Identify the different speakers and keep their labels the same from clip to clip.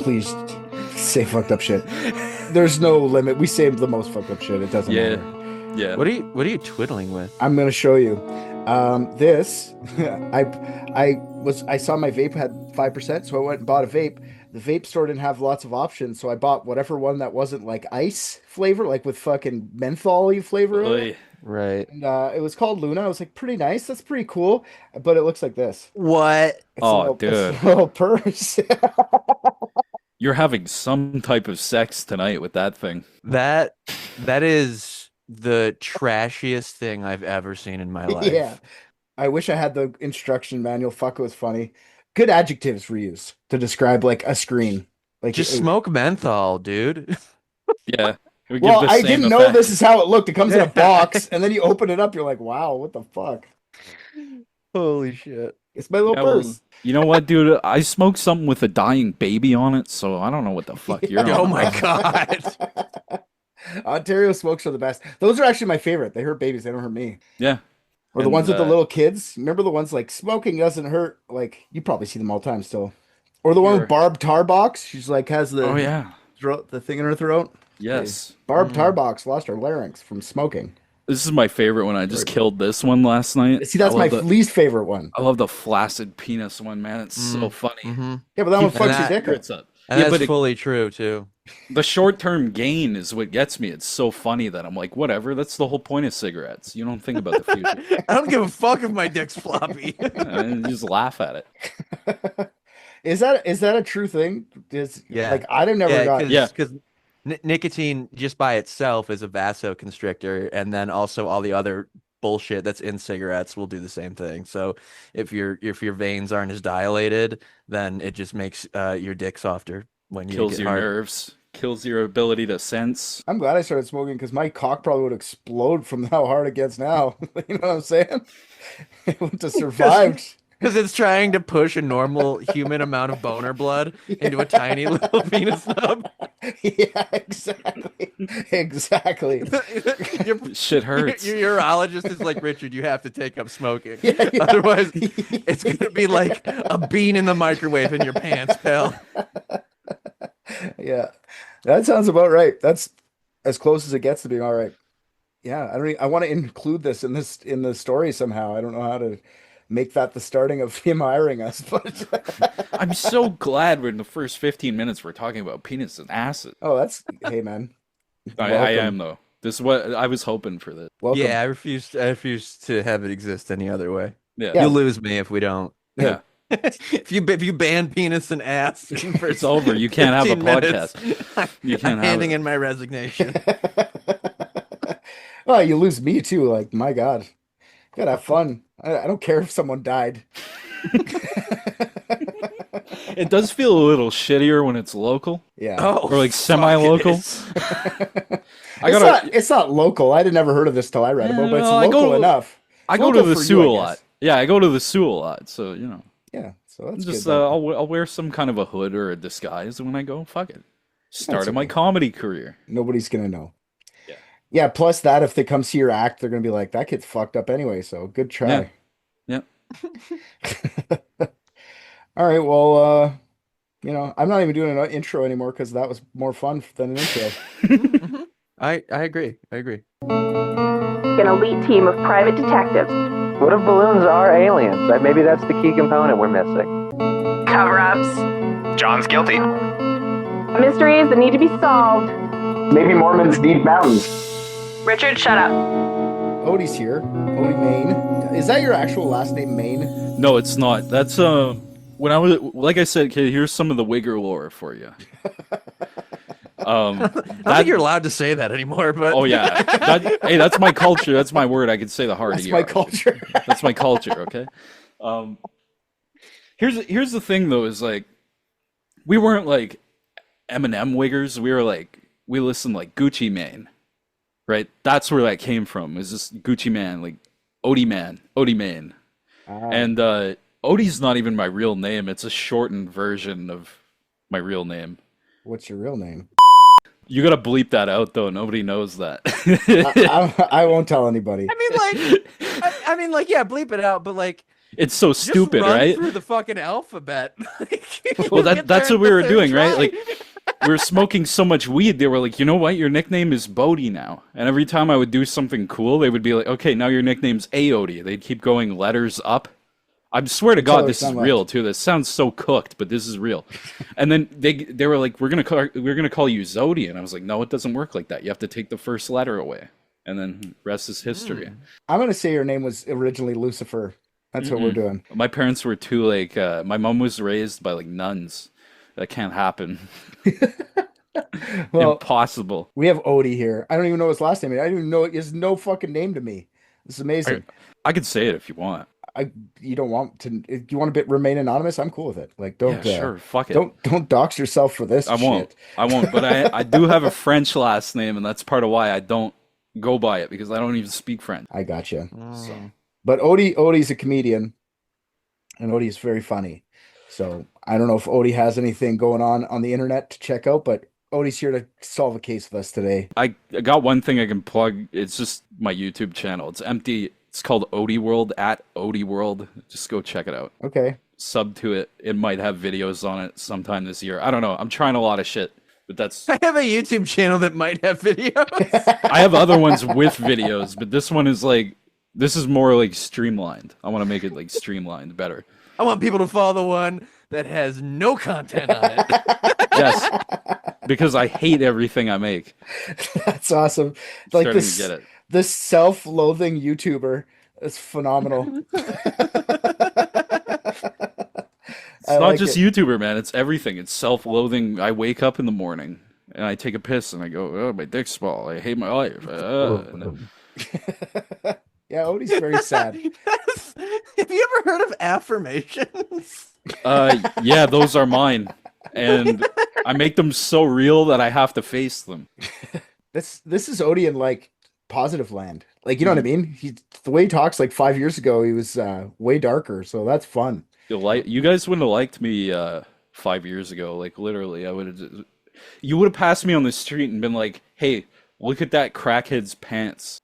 Speaker 1: please say fucked up shit. There's no limit. We say the most fucked up shit. It doesn't matter.
Speaker 2: Yeah.
Speaker 3: What are you twiddling with?
Speaker 1: I'm gonna show you. This I saw my vape had 5%, so I went and bought a vape. The vape store didn't have lots of options, so I bought whatever one that wasn't like ice flavor, like with fucking menthol-y flavor in it.
Speaker 3: Right.
Speaker 1: And it was called Luna. I was like, pretty nice. That's pretty cool. But it looks like this.
Speaker 3: What?
Speaker 1: It's a little purse.
Speaker 2: You're having some type of sex tonight with that thing.
Speaker 3: That is the trashiest thing I've ever seen in my life.
Speaker 1: Yeah. I wish I had the instruction manual. Fuck, it was funny. Good adjectives for use to describe like a screen. Like
Speaker 3: Just smoke menthol, dude.
Speaker 2: Yeah.
Speaker 1: Well, I didn't know this is how it looked. It comes in a box, and then you open it up. You're like, wow, what the fuck?
Speaker 3: Holy shit.
Speaker 1: It's my little purse.
Speaker 2: Well, you know what, dude? I smoked something with a dying baby on it, so I don't know what the fuck you're on.
Speaker 3: Oh my god.
Speaker 1: Ontario smokes are the best. Those are actually my favorite. They hurt babies. They don't hurt me.
Speaker 2: Yeah.
Speaker 1: Or the ones with the little kids. Remember the ones like smoking doesn't hurt? Like you probably see them all the time still. Or the one with Barb Tarbox. She's like has the the thing in her throat.
Speaker 2: Yes.
Speaker 1: Barb Tarbox lost her larynx from smoking.
Speaker 2: This is my favorite one. I just killed this one last night.
Speaker 1: See, that's my least favorite one.
Speaker 2: I love the flaccid penis one, man. It's so funny.
Speaker 3: Mm-hmm.
Speaker 1: Yeah, but that one fucks your dick up.
Speaker 3: And that's fully true, too.
Speaker 2: The short-term gain is what gets me. It's so funny that I'm like, whatever. That's the whole point of cigarettes. You don't think about the future.
Speaker 3: I don't give a fuck if my dick's floppy.
Speaker 2: You just laugh at it.
Speaker 1: Is that a true thing? Like I never got.
Speaker 3: Because nicotine just by itself is a vasoconstrictor, and then also all the other bullshit that's in cigarettes will do the same thing. So if your veins aren't as dilated, then it just makes your dick softer when you
Speaker 2: kills your nerves, kills your ability to sense.
Speaker 1: I'm glad I started smoking because my cock probably would explode from how hard it gets now. You know what I'm saying? It wouldn't have survived.
Speaker 3: Because it's trying to push a normal human amount of boner blood into a tiny little penis nub.
Speaker 1: Yeah, exactly. Exactly.
Speaker 2: Shit hurts.
Speaker 3: Your urologist is like, Richard, you have to take up smoking. Yeah. Otherwise, it's going to be like a bean in the microwave in your pants, pal.
Speaker 1: Yeah, that sounds about right. That's as close as it gets to being all right. Yeah, I want to include this in the story somehow. I don't know how to make that the starting of him hiring us, but
Speaker 2: I'm so glad we're in the first 15 minutes we're talking about penis and acid.
Speaker 1: Oh, that's hey man.
Speaker 2: I am though. This is what I was hoping for this.
Speaker 1: Welcome.
Speaker 3: Yeah, I refuse to have it exist any other way.
Speaker 2: Yeah.
Speaker 3: You'll lose me if we don't.
Speaker 2: Yeah.
Speaker 3: If you ban penis and ass,
Speaker 2: it's over. You can't have a podcast. You can't
Speaker 3: I'm handing in my resignation.
Speaker 1: Well, you lose me too. Like, my God, gotta have fun. I don't care if someone died.
Speaker 2: It does feel a little shittier when it's local.
Speaker 1: Yeah.
Speaker 2: Or like semi-local.
Speaker 1: It's not local. I'd never heard of this till I read about it, but it's local enough.
Speaker 2: I go to the zoo a lot. Yeah, I go to the zoo a lot, so you know.
Speaker 1: Yeah, so that's
Speaker 2: just
Speaker 1: good,
Speaker 2: I'll wear some kind of a hood or a disguise when I go. Fuck it. Started my comedy career.
Speaker 1: Nobody's gonna know.
Speaker 2: Yeah.
Speaker 1: Yeah. Plus that, if they come see your act, they're gonna be like, "That kid's fucked up anyway." So good try.
Speaker 2: Yeah.
Speaker 1: All right. Well, you know, I'm not even doing an intro anymore because that was more fun than an intro.
Speaker 3: I agree.
Speaker 4: An elite team of private detectives.
Speaker 5: What if balloons are aliens? Maybe that's the key component we're missing.
Speaker 4: Cover-ups.
Speaker 6: John's guilty.
Speaker 4: Mysteries that need to be solved.
Speaker 5: Maybe Mormons need mountains.
Speaker 4: Richard, shut up.
Speaker 1: Odie's here. Odie Main. Is that your actual last name, Main?
Speaker 2: No, it's not. That's when I was like I said, okay, here's some of the Wigger lore for you.
Speaker 3: I don't think you're allowed to say that anymore, but
Speaker 2: oh yeah, hey, that's my culture. That's my word. I could say the hard.
Speaker 1: That's my culture.
Speaker 2: That's my culture. Okay. Here's the thing though, is like we weren't like Eminem Wiggers. We listened like Gucci Mane, right? That's where that came from. Is this Gucci Man, like Odie Mane, and Odie's not even my real name. It's a shortened version of my real name.
Speaker 1: What's your real name?
Speaker 2: You gotta bleep that out though. Nobody knows that.
Speaker 1: I won't tell anybody.
Speaker 3: I mean, like, yeah, bleep it out. But like,
Speaker 2: It's so
Speaker 3: Just
Speaker 2: stupid,
Speaker 3: run
Speaker 2: right?
Speaker 3: through the fucking alphabet.
Speaker 2: Well,
Speaker 3: You'll get
Speaker 2: that's
Speaker 3: there
Speaker 2: what we
Speaker 3: in the
Speaker 2: were
Speaker 3: third
Speaker 2: doing, right?
Speaker 3: try.
Speaker 2: Like, we were smoking so much weed, they were like, you know what? Your nickname is Bodie now. And every time I would do something cool, they would be like, okay, now your nickname's Aodie. They'd keep going letters up. I swear to
Speaker 1: Until
Speaker 2: God,
Speaker 1: they
Speaker 2: this is
Speaker 1: sound right.
Speaker 2: real too. This sounds so cooked, but this is real. And then they were like, we're gonna call you Zodi, and I was like, no, it doesn't work like that. You have to take the first letter away, and then rest is history.
Speaker 1: I'm gonna say your name was originally Lucifer. That's what we're doing.
Speaker 2: My parents were too like. My mom was raised by like nuns. That can't happen.
Speaker 1: Well,
Speaker 2: Impossible.
Speaker 1: we have Odie here. I don't even know his last name. I don't even know his no fucking name to me. This is amazing.
Speaker 2: I could say it if you want.
Speaker 1: You don't want to. You want to remain anonymous? I'm cool with it. Like, don't.
Speaker 2: Yeah, sure. Fuck it.
Speaker 1: Don't dox yourself for this.
Speaker 2: I won't.
Speaker 1: Shit.
Speaker 2: I won't. But I do have a French last name, and that's part of why I don't go by it because I don't even speak French.
Speaker 1: I got you.
Speaker 3: Mm.
Speaker 1: But Odie's a comedian, and Odie's very funny. So I don't know if Odie has anything going on the internet to check out, but Odie's here to solve a case with us today.
Speaker 2: I got one thing I can plug. It's just my YouTube channel. It's empty. It's called Odie World, at Odie World. Just go check it out.
Speaker 1: Okay.
Speaker 2: Sub to it. It might have videos on it sometime this year. I don't know. I'm trying a lot of shit, but that's.
Speaker 3: I have a YouTube channel that might have videos.
Speaker 2: I have other ones with videos, but this one is like. This is more like streamlined. I want to make it like streamlined better.
Speaker 3: I want people to follow the one that has no content on it.
Speaker 2: Yes, because I hate everything I make.
Speaker 1: That's awesome. Like
Speaker 2: Starting to get it.
Speaker 1: this self-loathing YouTuber is phenomenal.
Speaker 2: It's not just YouTuber, man. It's everything. It's self-loathing. I wake up in the morning and I take a piss and I go, "Oh, my dick's small. I hate my life." And then-
Speaker 1: Yeah, Odie's very sad.
Speaker 3: Have you ever heard of affirmations?
Speaker 2: yeah, those are mine, and I make them so real that I have to face them.
Speaker 1: This is Odie in like positive land. Like, you know what I mean? The way he talks like 5 years ago, he was way darker. So that's fun.
Speaker 2: You guys wouldn't have liked me 5 years ago. Like literally, you would have passed me on the street and been like, "Hey, look at that crackhead's pants."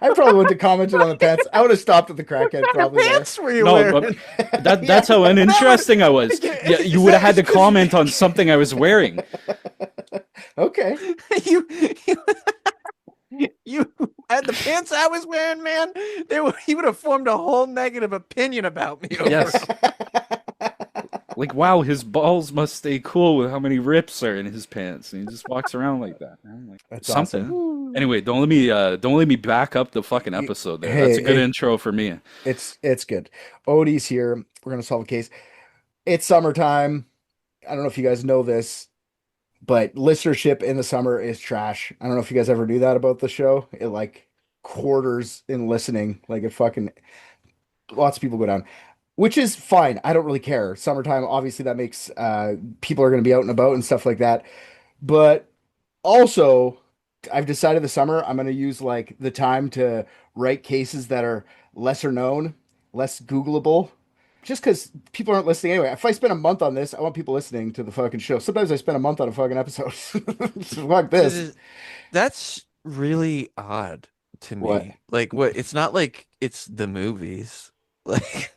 Speaker 1: I probably wouldn't have commented on the pants. I would have stopped at the crackhead probably. There.
Speaker 3: Pants were you
Speaker 2: No,
Speaker 3: wearing?
Speaker 2: but that's how uninteresting I was. Yeah, you would have had to comment on something I was wearing.
Speaker 1: Okay.
Speaker 3: you had the pants I was wearing, man. You would have formed a whole negative opinion about me. Over
Speaker 2: Yes. Like, wow, his balls must stay cool with how many rips are in his pants, and he just walks around like that. I'm like,
Speaker 1: That's
Speaker 2: something.
Speaker 1: awesome.
Speaker 2: Anyway, don't let me back up the fucking episode there. That's a good intro for me.
Speaker 1: It's good. Odie's here. We're gonna solve a case. It's summertime. I don't know if you guys know this, but listenership in the summer is trash. I don't know if you guys ever knew that about the show. It like quarters in listening. Like it fucking lots of people go down. Which is fine. I don't really care. Summertime, obviously, that makes people are going to be out and about and stuff like that. But also, I've decided this summer I'm going to use like the time to write cases that are lesser known, less Googleable, just because people aren't listening anyway. If I spend a month on this, I want people listening to the fucking show. Sometimes I spend a month on a fucking episode. Fuck this.
Speaker 3: That's really odd to me.
Speaker 1: What?
Speaker 3: Like, what? It's not like it's the movies. Like,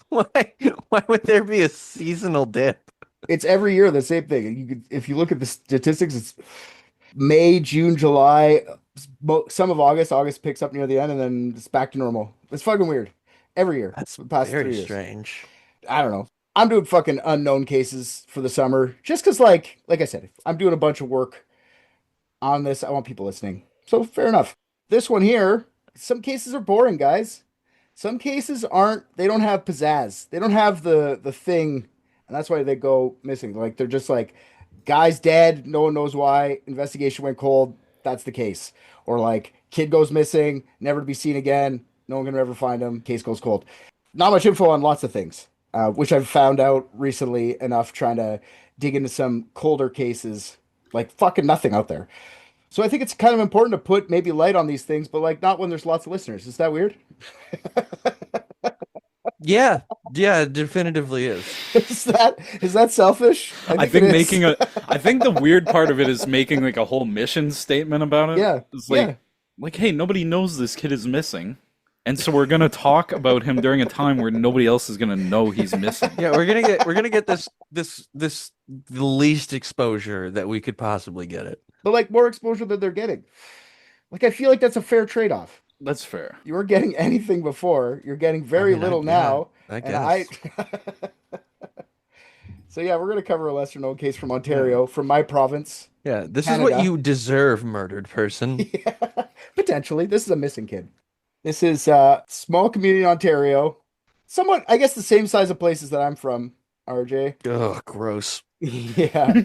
Speaker 3: why would there be a seasonal dip?
Speaker 1: It's every year the same thing. If you look at the statistics, it's May, June, July, some of August. August picks up near the end, and then it's back to normal. It's fucking weird. Every year.
Speaker 3: That's
Speaker 1: for the past 3
Speaker 3: very
Speaker 1: years.
Speaker 3: strange.
Speaker 1: I don't know. I'm doing fucking unknown cases for the summer, just because, like I said, I'm doing a bunch of work on this. I want people listening, so fair enough. This one here, some cases are boring, guys. Some cases aren't. They don't have pizzazz. They don't have the thing, and that's why they go missing. Like they're just like, guy's dead. No one knows why. Investigation went cold. That's the case. Or like, kid goes missing, never to be seen again. No one can ever find him. Case goes cold. Not much info on lots of things, which I've found out recently enough trying to dig into some colder cases. Like fucking nothing out there. So I think it's kind of important to put maybe light on these things, but like not when there's lots of listeners. Is that weird?
Speaker 3: Yeah, it definitively is.
Speaker 1: Is that selfish?
Speaker 2: I think I think the weird part of it is making like a whole mission statement about it.
Speaker 1: Yeah.
Speaker 2: It's like,
Speaker 1: yeah.
Speaker 2: like, hey, nobody knows this kid is missing. And so we're gonna talk about him during a time where nobody else is gonna know he's missing.
Speaker 3: Yeah, we're gonna get this the least exposure that we could possibly get it.
Speaker 1: But like more exposure than they're getting. Like I feel like that's a fair trade-off.
Speaker 2: That's fair.
Speaker 1: You weren't getting anything before. You're getting very little now.
Speaker 3: I
Speaker 1: And I
Speaker 3: guess.
Speaker 1: So yeah, we're gonna cover a lesser known case from Ontario, from my province.
Speaker 3: Yeah, this is
Speaker 1: Canada.
Speaker 3: what you deserve, murdered person.
Speaker 1: Yeah, potentially. This is a missing kid. This is small community in Ontario. Somewhat, I guess, the same size of places that I'm from, RJ.
Speaker 3: Ugh, gross.
Speaker 1: Yeah.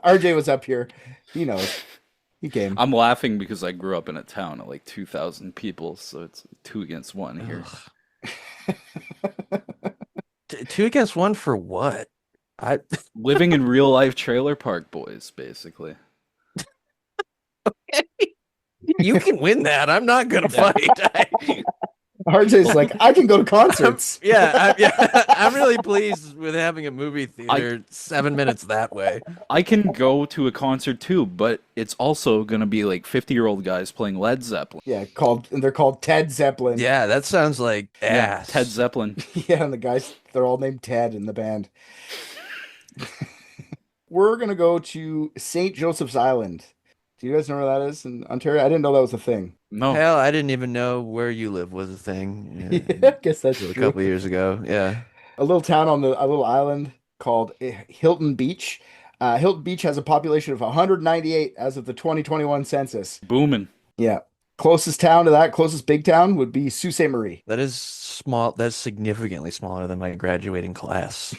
Speaker 1: RJ was up here. He knows. He came.
Speaker 2: I'm laughing because I grew up in a town of like 2,000 people, so it's 2 against 1 here.
Speaker 3: Two against one for what?
Speaker 2: Living in real life trailer park boys, basically.
Speaker 3: You can win that. I'm not gonna fight.
Speaker 1: RJ's like, I can go to concerts.
Speaker 3: I'm really pleased with having a movie theater 7 minutes that way.
Speaker 2: I can go to a concert too, but it's also gonna be like 50-year-old guys playing Led Zeppelin.
Speaker 1: Yeah, they're called Ted Zeppelin.
Speaker 3: Yeah, that sounds like
Speaker 2: Yeah,
Speaker 3: ass.
Speaker 2: Ted Zeppelin.
Speaker 1: Yeah, and the guys, they're all named Ted in the band. We're gonna go to St. Joseph's Island. Do you guys know where that is in Ontario? I didn't know that was a thing.
Speaker 2: No.
Speaker 3: Hell, I didn't even know where you live was a thing.
Speaker 1: Yeah, I guess that's
Speaker 3: A
Speaker 1: true.
Speaker 3: couple years ago. Yeah.
Speaker 1: A little town on a little island called Hilton Beach. Hilton Beach has a population of 198 as of the 2021 census.
Speaker 2: Booming.
Speaker 1: Yeah. Closest town to that, closest big town would be Sault Ste. Marie.
Speaker 3: That is small. That's significantly smaller than my graduating class.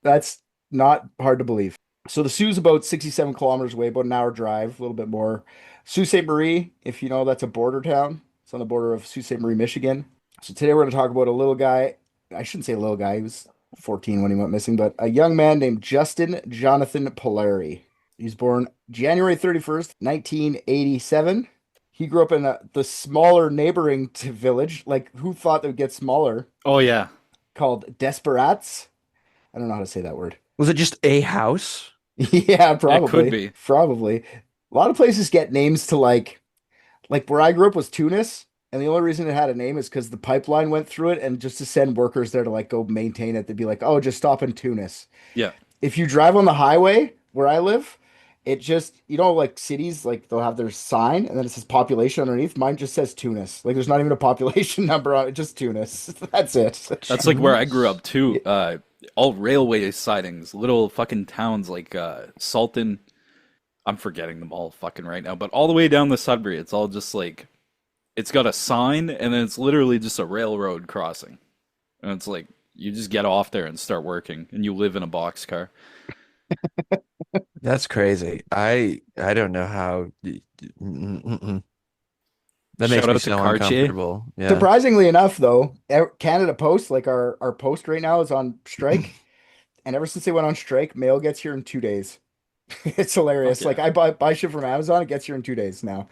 Speaker 1: That's not hard to believe. So the Sioux's about 67 kilometers away, about an hour drive, a little bit more. Sault Ste. Marie, if you know, that's a border town. It's on the border of Sault Ste. Marie, Michigan. So today we're going to talk about a little guy. I shouldn't say little guy. He was 14 when he went missing, but a young man named Justin Jonathan Pollari. He's born January 31st, 1987. He grew up in the smaller neighboring village. Like, who thought they would get smaller?
Speaker 2: Oh yeah.
Speaker 1: Called Desperats. I don't know how to say that word.
Speaker 3: Was it just a house?
Speaker 1: Yeah, probably.
Speaker 2: could be.
Speaker 1: Probably. A lot of places get names to like where I grew up was Tunis, and the only reason it had a name is because the pipeline went through it, and just to send workers there to like go maintain it, they'd be like, oh, just stop in Tunis.
Speaker 2: Yeah.
Speaker 1: If you drive on the highway where I live, it just, like cities, like they'll have their sign and then it says population underneath. Mine just says Tunis. Like there's not even a population number on it, just Tunis. That's it.
Speaker 2: That's like where I grew up too. All railway sidings, little fucking towns like Salton. I'm forgetting them all fucking right now, but all the way down the Sudbury, it's all just like, it's got a sign and then it's literally just a railroad crossing. And it's like, you just get off there and start working and you live in a boxcar.
Speaker 3: That's crazy. I don't know how. Mm-mm. That makes
Speaker 2: Shout
Speaker 3: me
Speaker 2: out to
Speaker 3: so
Speaker 2: Cartier.
Speaker 3: uncomfortable. Yeah.
Speaker 1: Surprisingly enough, though, Canada Post, like our post right now, is on strike. And ever since they went on strike, mail gets here in 2 days. It's hilarious.
Speaker 2: Fuck yeah.
Speaker 1: Like I buy shit from Amazon, it gets here in 2 days now.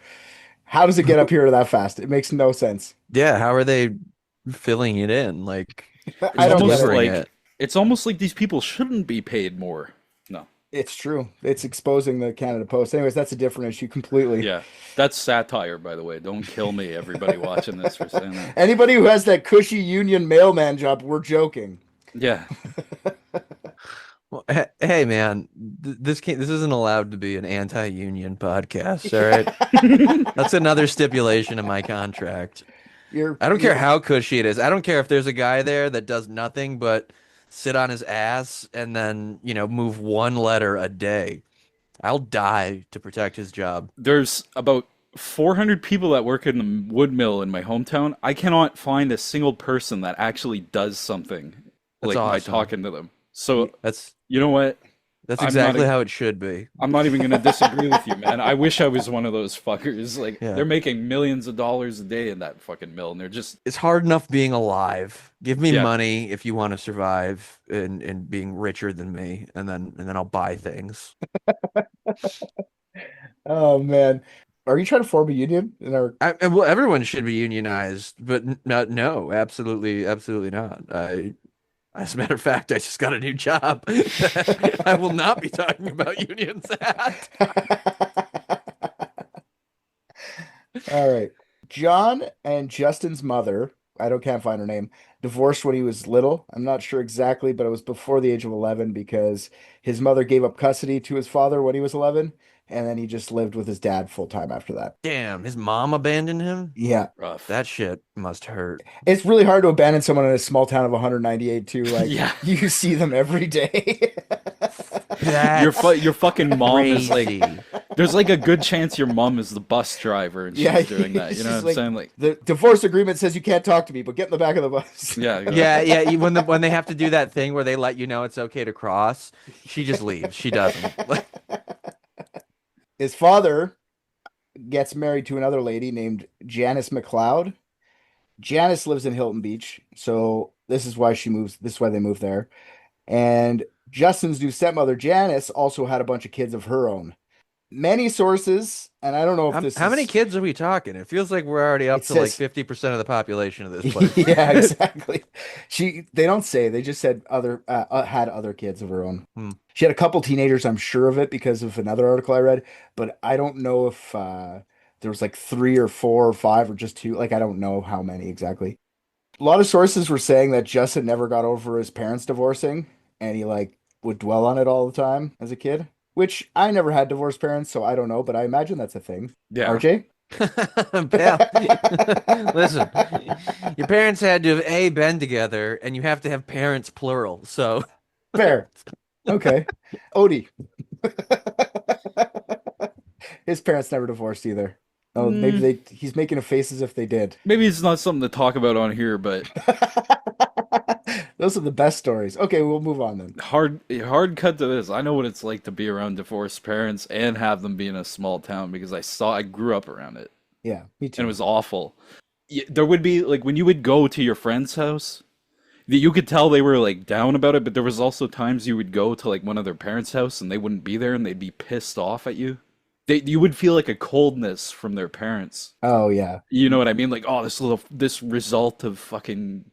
Speaker 1: How does it get up here that fast? It makes no sense.
Speaker 3: Yeah. How are they filling it in? Like,
Speaker 1: I don't
Speaker 2: almost
Speaker 1: get it.
Speaker 3: delivering
Speaker 2: like it's almost like these people shouldn't be paid more. No.
Speaker 1: It's true. It's exposing the Canada Post. Anyways, that's a different issue completely.
Speaker 2: Yeah. That's satire, by the way. Don't kill me, everybody watching this, for saying that.
Speaker 1: Anybody who has that cushy union mailman job, we're joking.
Speaker 2: Yeah.
Speaker 3: well, hey, man, this isn't allowed to be an anti-union podcast. All right, that's another stipulation in my contract. I don't care how cushy it is. I don't care if there's a guy there that does nothing but sit on his ass and then, move one letter a day. I'll die to protect his job.
Speaker 2: There's about 400 people that work in the wood mill in my hometown. I cannot find a single person that actually does something
Speaker 3: That's
Speaker 2: like by
Speaker 3: awesome.
Speaker 2: talking to them. So,
Speaker 3: That's
Speaker 2: you know what? I'm
Speaker 3: exactly
Speaker 2: not
Speaker 3: how it should be.
Speaker 2: I'm not even going to disagree with you, man. I wish I was one of those fuckers. Like,
Speaker 3: Yeah.
Speaker 2: they're making millions of dollars a day in that fucking mill, and they're just...
Speaker 3: It's hard enough being alive. Give me
Speaker 2: Yeah.
Speaker 3: money if you want to survive and being richer than me, and then I'll buy things.
Speaker 1: Oh man, are you trying to form a union in our?
Speaker 3: Well, everyone should be unionized, but no, absolutely, absolutely not. As a matter of fact, I just got a new job. I will not be talking about unions at.
Speaker 1: All right. John and Justin's mother, can't find her name, divorced when he was little. I'm not sure exactly, but it was before the age of 11 because his mother gave up custody to his father when he was 11, and then he just lived with his dad full time after that.
Speaker 3: Damn, his mom abandoned him?
Speaker 1: Yeah.
Speaker 2: Rough.
Speaker 3: That shit must hurt.
Speaker 1: It's really hard to abandon someone in a small town of 198 too. Like
Speaker 2: Yeah.
Speaker 1: you see them every day.
Speaker 2: Your fucking mom is like,
Speaker 3: crazy.
Speaker 2: there's like a good chance your mom is the bus driver and she's
Speaker 1: Yeah,
Speaker 2: doing that. You know
Speaker 1: she's
Speaker 2: what I'm saying? Like,
Speaker 1: the divorce agreement says you can't talk to me, but get in the back of the bus.
Speaker 2: yeah,
Speaker 3: Yeah. When they have to do that thing where they let you know it's okay to cross, she just leaves. She doesn't.
Speaker 1: His father gets married to another lady named Janice McLeod. Janice lives in Hilton Beach, so this is why she moves. This is why they moved there. And Justin's new stepmother, Janice, also had a bunch of kids of her own. Many sources, and I don't know if this
Speaker 3: How
Speaker 1: is...
Speaker 3: many kids are we talking? It feels like we're already up
Speaker 1: It
Speaker 3: to like
Speaker 1: says-
Speaker 3: 50% of the population of this place.
Speaker 1: Yeah, exactly. They don't say. They just said had other kids of her own.
Speaker 3: Hmm.
Speaker 1: She had a couple teenagers, I'm sure of it because of another article I read, but I don't know if there was like 3 or 4 or 5 or just 2. Like I don't know how many exactly. A lot of sources were saying that Justin never got over his parents divorcing, and he like would dwell on it all the time as a kid. Which I never had divorced parents, so I don't know, but I imagine that's a thing.
Speaker 2: yeah.
Speaker 1: RJ?
Speaker 3: Pal, listen, your parents had to have been together, and you have to have parents plural. So
Speaker 1: Fair. Okay. Odie. His parents never divorced either. Oh, maybe he's making a face as if they did.
Speaker 2: Maybe it's not something to talk about on here, but
Speaker 1: Those are the best stories. Okay, we'll move on then.
Speaker 2: hard cut to this. I know what it's like to be around divorced parents and have them be in a small town because I grew up around it
Speaker 1: Yeah, me
Speaker 2: and
Speaker 1: too.
Speaker 2: it was awful. There would be like when you would go to your friend's house, you could tell they were like down about it, but there was also times you would go to like one of their parents' house and they wouldn't be there and they'd be pissed off at you. You would feel like a coldness from their parents.
Speaker 1: Oh yeah.
Speaker 2: You know what I mean? Like, oh, this result of fucking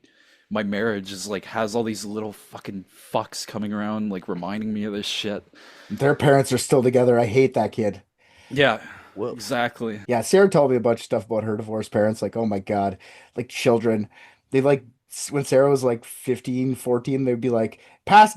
Speaker 2: my marriage is like has all these little fucking fucks coming around, like reminding me of this shit.
Speaker 1: Their parents are still together. I hate that kid.
Speaker 2: Yeah,
Speaker 3: Whoa.
Speaker 2: exactly.
Speaker 1: Yeah, Sarah told me a bunch of stuff about her divorced parents. Like, oh my God, like children. They like, when Sarah was like 15, 14, they'd be like,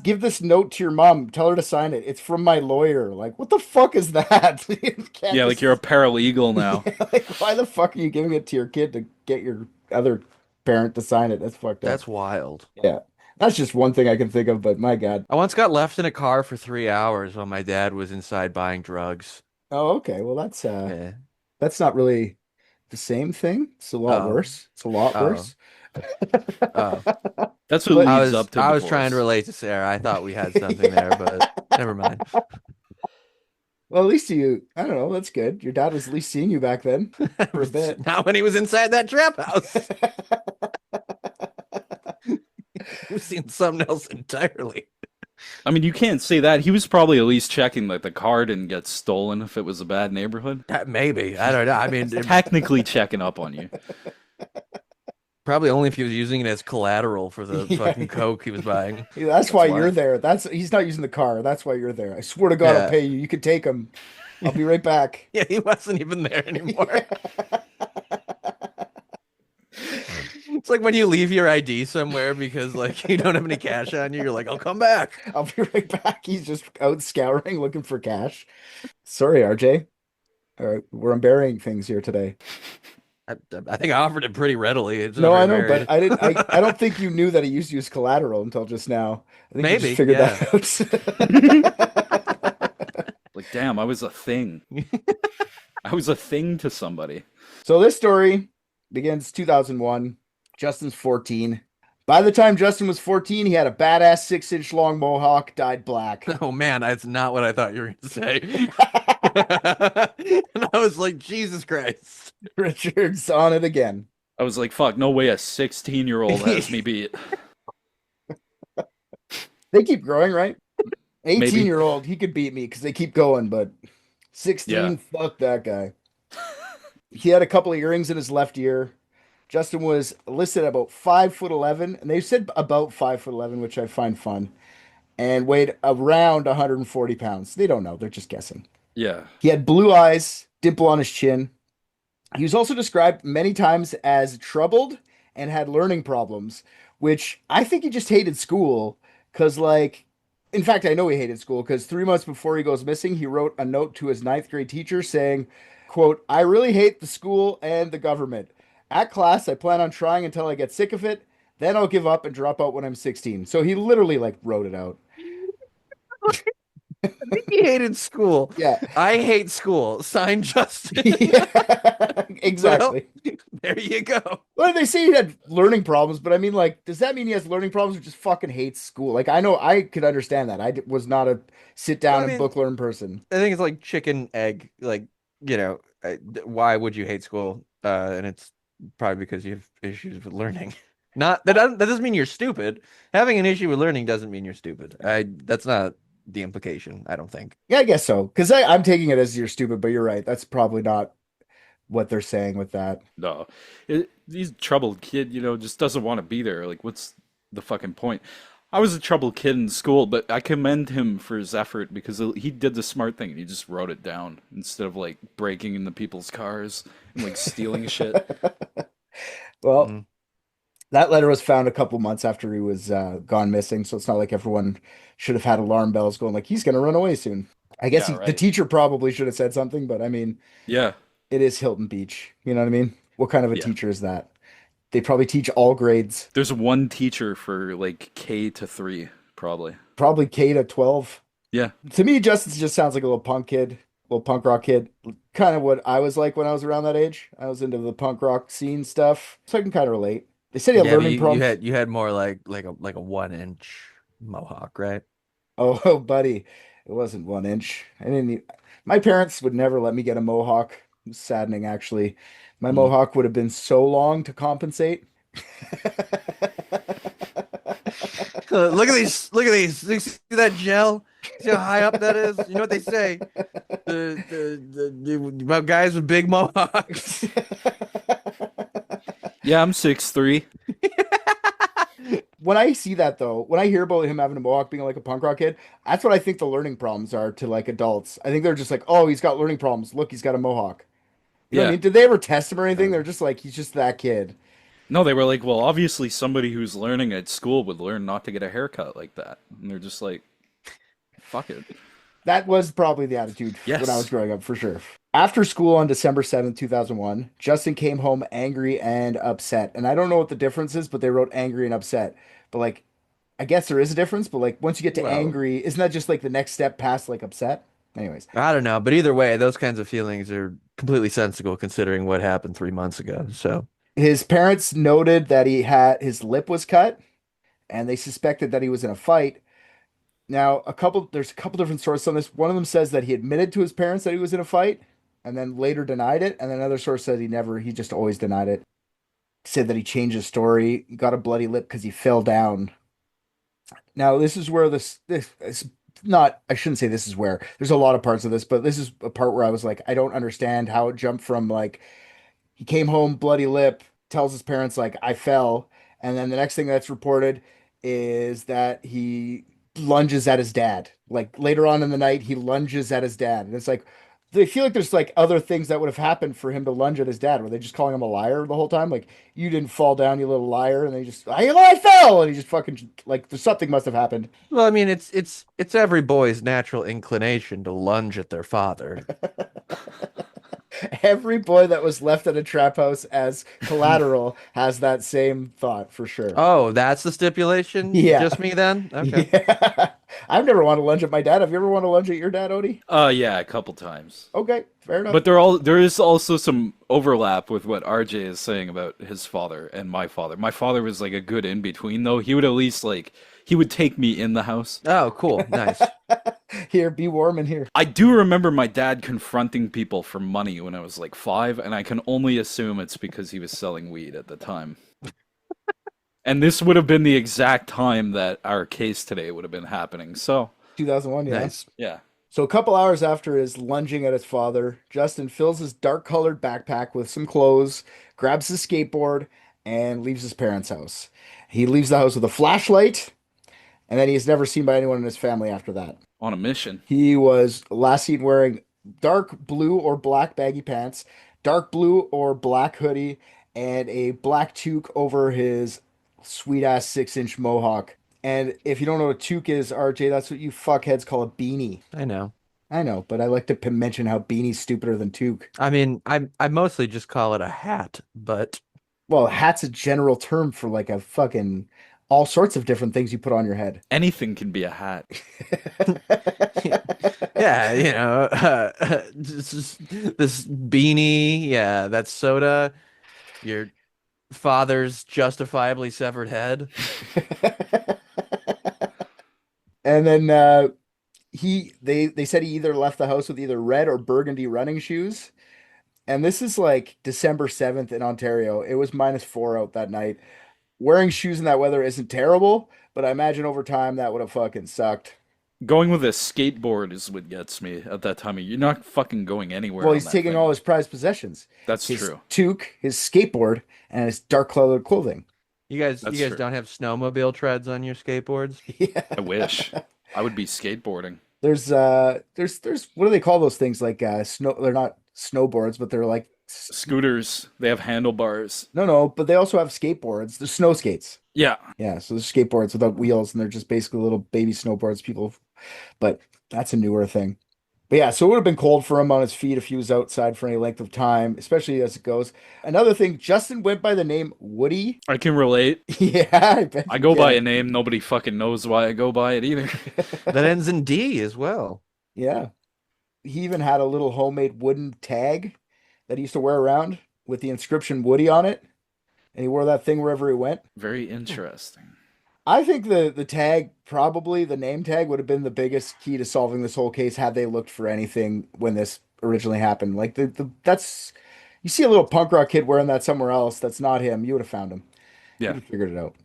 Speaker 1: give this note to your mom. Tell her to sign it. It's from my lawyer. Like, what the fuck is that? You can't
Speaker 2: Yeah, like
Speaker 1: just-
Speaker 2: you're a paralegal now.
Speaker 1: Like, why the fuck are you giving it to your kid to get your other parent to sign it? That's fucked up.
Speaker 3: that's wild.
Speaker 1: Yeah. That's just one thing I can think of, but my God.
Speaker 3: I once got left in a car for 3 hours while my dad was inside buying drugs.
Speaker 1: Oh, okay. Well,
Speaker 3: Yeah.
Speaker 1: that's not really the same thing. It's a lot
Speaker 3: Oh.
Speaker 1: worse. It's a lot
Speaker 3: Oh.
Speaker 1: worse.
Speaker 3: Oh,
Speaker 2: That's what
Speaker 3: I
Speaker 2: leads
Speaker 3: was
Speaker 2: up to
Speaker 3: I was
Speaker 2: divorce.
Speaker 3: trying to relate to Sarah. I thought we had something there, but never mind.
Speaker 1: Well, at least I don't know, that's good. Your dad was at least seeing you back then for a bit.
Speaker 3: Not when he was inside that trap house. We've seen something else entirely.
Speaker 2: I mean, you can't say that. He was probably at least checking that the car didn't get stolen if it was a bad neighborhood.
Speaker 3: Maybe. I don't know. I mean,
Speaker 2: Technically checking up on you.
Speaker 3: probably only if he was using it as collateral for the
Speaker 1: Yeah.
Speaker 3: fucking coke he was buying.
Speaker 1: That's why
Speaker 3: why.
Speaker 1: you're there. He's not using the car. That's why you're there. I swear to God,
Speaker 3: Yeah.
Speaker 1: I'll pay you. You can take him. I'll be right back.
Speaker 3: Yeah, he wasn't even there anymore. It's like when you leave your ID somewhere because like you don't have any cash on you, you're like, I'll come back.
Speaker 1: I'll be right back. He's just out scouring, looking for cash. Sorry, RJ. All right, we're unburying things here today.
Speaker 3: I think I offered it pretty readily. It's
Speaker 1: No,
Speaker 3: very
Speaker 1: I know,
Speaker 3: varied.
Speaker 1: but I didn't. I don't think you knew that he used to use collateral until just now. I think you
Speaker 3: Maybe,
Speaker 1: just figured
Speaker 3: yeah.
Speaker 1: that out.
Speaker 2: Like, damn, I was a thing. I was a thing to somebody.
Speaker 1: So this story begins 2001. Justin's 14. By the time Justin was 14, he had a badass 6-inch long mohawk, dyed black.
Speaker 3: Oh man, that's not what I thought you were going to say. And I was like, Jesus Christ.
Speaker 1: Richard's on it again.
Speaker 2: I was like, fuck, no way a 16-year-old has me beat.
Speaker 1: They keep growing, right?
Speaker 2: Maybe.
Speaker 1: 18-year-old, he could beat me because they keep going, but 16,
Speaker 2: Yeah.
Speaker 1: fuck that guy. He had a couple of earrings in his left ear. Justin was listed at about 5'11", and they said about 5'11", which I find fun, and weighed around 140 pounds. They don't know. They're just guessing.
Speaker 2: Yeah.
Speaker 1: He had blue eyes, dimple on his chin, He was also described many times as troubled and had learning problems, which I think he just hated school. Because, like, in fact, I know he hated school because 3 months before he goes missing, he wrote a note to his ninth grade teacher saying, quote, I really hate the school and the government. At class, I plan on trying until I get sick of it. Then I'll give up and drop out when I'm 16. So he literally, like, wrote it out.
Speaker 3: I think he hated school.
Speaker 1: Yeah.
Speaker 3: I hate school. Signed, Justin.
Speaker 1: Yeah,
Speaker 3: Well,
Speaker 1: exactly.
Speaker 3: there you go.
Speaker 1: Well, they say he had learning problems, but I mean, like, does that mean he has learning problems or just fucking hates school? Like, I know I could understand that. Was not a sit
Speaker 3: Well,
Speaker 1: down
Speaker 3: I
Speaker 1: and
Speaker 3: mean,
Speaker 1: book learn person.
Speaker 3: I think it's like chicken egg. Like, why would you hate school? And it's probably because you have issues with learning. Not that doesn't mean you're stupid. Having an issue with learning doesn't mean you're stupid. That's not the implication, I don't think.
Speaker 1: Yeah, I guess so. Because I'm taking it as you're stupid, but you're right. That's probably not what they're saying with that.
Speaker 2: No, he's a troubled kid, just doesn't want to be there. Like, what's the fucking point? I was a troubled kid in school, but I commend him for his effort because he did the smart thing. He just wrote it down instead of like breaking into people's cars and like stealing shit.
Speaker 1: Well,
Speaker 3: Mm.
Speaker 1: that letter was found a couple months after he was gone missing, so it's not like everyone should have had alarm bells going like he's gonna run away soon. I guess
Speaker 2: Yeah,
Speaker 1: the
Speaker 2: right.
Speaker 1: teacher probably should have said something, but I mean,
Speaker 2: Yeah,
Speaker 1: it is Hilton Beach. You know what I mean? What kind of a
Speaker 2: yeah.
Speaker 1: teacher is that? They probably teach all grades,
Speaker 2: There's one teacher for like K to 3, probably.
Speaker 1: probably K to 12.
Speaker 2: Yeah,
Speaker 1: To me, Justin just sounds like a little punk kid, little punk rock kid. Kind of what I was like when I was around that age. I was into the punk rock scene stuff, so I can kind of relate. They said he had
Speaker 3: Yeah, but
Speaker 1: learning
Speaker 3: you
Speaker 1: problems.
Speaker 3: had more like a 1 inch mohawk, right?
Speaker 1: Oh, buddy, it wasn't 1 inch. I didn't. My parents would never let me get a mohawk. It was saddening, actually. My
Speaker 3: Mm.
Speaker 1: mohawk would have been so long to compensate.
Speaker 3: Look at these! Look at these! You see that gel? See how high up that is? You know what they say? About guys with big mohawks.
Speaker 2: yeah. I'm 6'3".
Speaker 1: When I see that though, when I hear about him having a mohawk being like a punk rock kid, that's what I think the learning problems are to like adults. I think they're just like, oh, he's got learning problems. Look, he's got a mohawk. You know what I
Speaker 2: Yeah.
Speaker 1: mean? Did they ever test him or anything?
Speaker 3: Uh,
Speaker 1: They're just like, he's just that kid.
Speaker 2: No, they were like, well, obviously somebody who's learning at school would learn not to get a haircut like that. And they're just like, fuck it.
Speaker 1: That was probably the attitude when I was
Speaker 2: Yes.
Speaker 1: growing up, for sure. After school on December 7th, 2001, Justin came home angry and upset. And I don't know what the difference is, but they wrote angry and upset. But like, I guess there is a difference, but like once you get to
Speaker 3: well,
Speaker 1: angry, isn't that just like the next step past like upset? Anyways,
Speaker 3: I don't know, but either way, those kinds of feelings are completely sensible considering what happened 3 months ago. So,
Speaker 1: his parents noted that he had his lip was cut and they suspected that he was in a fight. Now, there's a couple different sources on this. One of them says that he admitted to his parents that he was in a fight and then later denied it. And then another source said he just always denied it. Said that he changed his story, he got a bloody lip because he fell down. Now, this is where this is not, I shouldn't say this is where, there's a lot of parts of this, but this is a part where I was like, I don't understand how it jumped from like, he came home bloody lip, tells his parents like I fell, and then the next thing that's reported is that he lunges at his dad. Like later on in the night, he lunges at his dad, and it's like they feel like there's like other things that would have happened for him to lunge at his dad. Were they just calling him a liar the whole time? Like you didn't fall down, you little liar, and they just I fell, and he just fucking like there's something must have happened.
Speaker 3: well, I mean, it's every boy's natural inclination to lunge at their father.
Speaker 1: Every boy that was left at a trap house as collateral has that same thought for sure.
Speaker 3: Oh, that's the stipulation?
Speaker 1: Yeah.
Speaker 3: Just me then? Okay.
Speaker 1: Yeah. I've never wanted to lunge at my dad. Have you ever wanted to lunge at your dad, Odie?
Speaker 2: Yeah, a couple times.
Speaker 1: Okay, fair enough.
Speaker 2: But there is also some overlap with what RJ is saying about his father and my father. My father was like a good in between though. He would at least like he would take me in the house.
Speaker 3: Oh, cool. Nice.
Speaker 1: Here, be warm in here.
Speaker 2: I do remember my dad confronting people for money when I was like 5, and I can only assume it's because he was selling weed at the time. And this would have been the exact time that our case today would have been happening. So,
Speaker 1: 2001, yeah.
Speaker 3: Nice.
Speaker 2: yeah.
Speaker 1: So a couple hours after his lunging at his father, Justin fills his dark-colored backpack with some clothes, grabs his skateboard, and leaves his parents' house. He leaves the house with a flashlight, and then he is never seen by anyone in his family after that.
Speaker 2: On a mission.
Speaker 1: He was last seen wearing dark blue or black baggy pants, dark blue or black hoodie, and a black toque over his sweet ass 6-inch mohawk. And if you don't know what toque is, RJ, that's what you fuckheads call a beanie.
Speaker 3: I know.
Speaker 1: I know, but I like to mention how beanie's stupider than toque.
Speaker 3: I mean, I mostly just call it a hat, but
Speaker 1: Well, hat's a general term for like a fucking all sorts of different things you put on your head.
Speaker 2: Anything can be a hat.
Speaker 3: yeah, this beanie, yeah, that soda, your father's justifiably severed head.
Speaker 1: And then they said he either left the house with either red or burgundy running shoes. And this is like December 7th in Ontario. It was -4 out that night. Wearing shoes in that weather isn't terrible, but I imagine over time that would have fucking sucked.
Speaker 2: Going with a skateboard is what gets me at that time of year. You're not fucking going anywhere
Speaker 1: Well,
Speaker 2: on
Speaker 1: he's
Speaker 2: that
Speaker 1: taking
Speaker 2: thing.
Speaker 1: all his prized possessions.
Speaker 2: That's
Speaker 1: His
Speaker 2: true.
Speaker 1: toque, his skateboard, and his dark colored clothing.
Speaker 3: You
Speaker 2: That's
Speaker 3: guys
Speaker 2: true.
Speaker 3: don't have snowmobile treads on your skateboards?
Speaker 1: Yeah.
Speaker 2: I wish. I would be skateboarding.
Speaker 1: There's what do they call those things like snow they're not snowboards, but they're like
Speaker 2: Scooters, they have handlebars.
Speaker 1: no, but they also have skateboards. They're snow skates.
Speaker 2: Yeah.
Speaker 1: Yeah, so they're skateboards without wheels and they're just basically little baby snowboards people, but that's a newer thing. But yeah, so it would have been cold for him on his feet if he was outside for any length of time, especially as it goes. Another thing, Justin went by the name Woody.
Speaker 2: I can relate.
Speaker 1: Yeah, I bet
Speaker 2: I
Speaker 1: you
Speaker 2: go by a
Speaker 1: can.
Speaker 2: name. Nobody fucking knows why I go by it either.
Speaker 3: That ends in D as well.
Speaker 1: Yeah. He even had a little homemade wooden tag that he used to wear around with the inscription Woody on it. And he wore that thing wherever he went.
Speaker 2: Very interesting.
Speaker 1: I think the tag, probably the name tag, would have been the biggest key to solving this whole case had they looked for anything when this originally happened. Like that's you see a little punk rock kid wearing that somewhere else, that's not him, you would have found him. You
Speaker 2: Yeah.
Speaker 1: would have figured it out.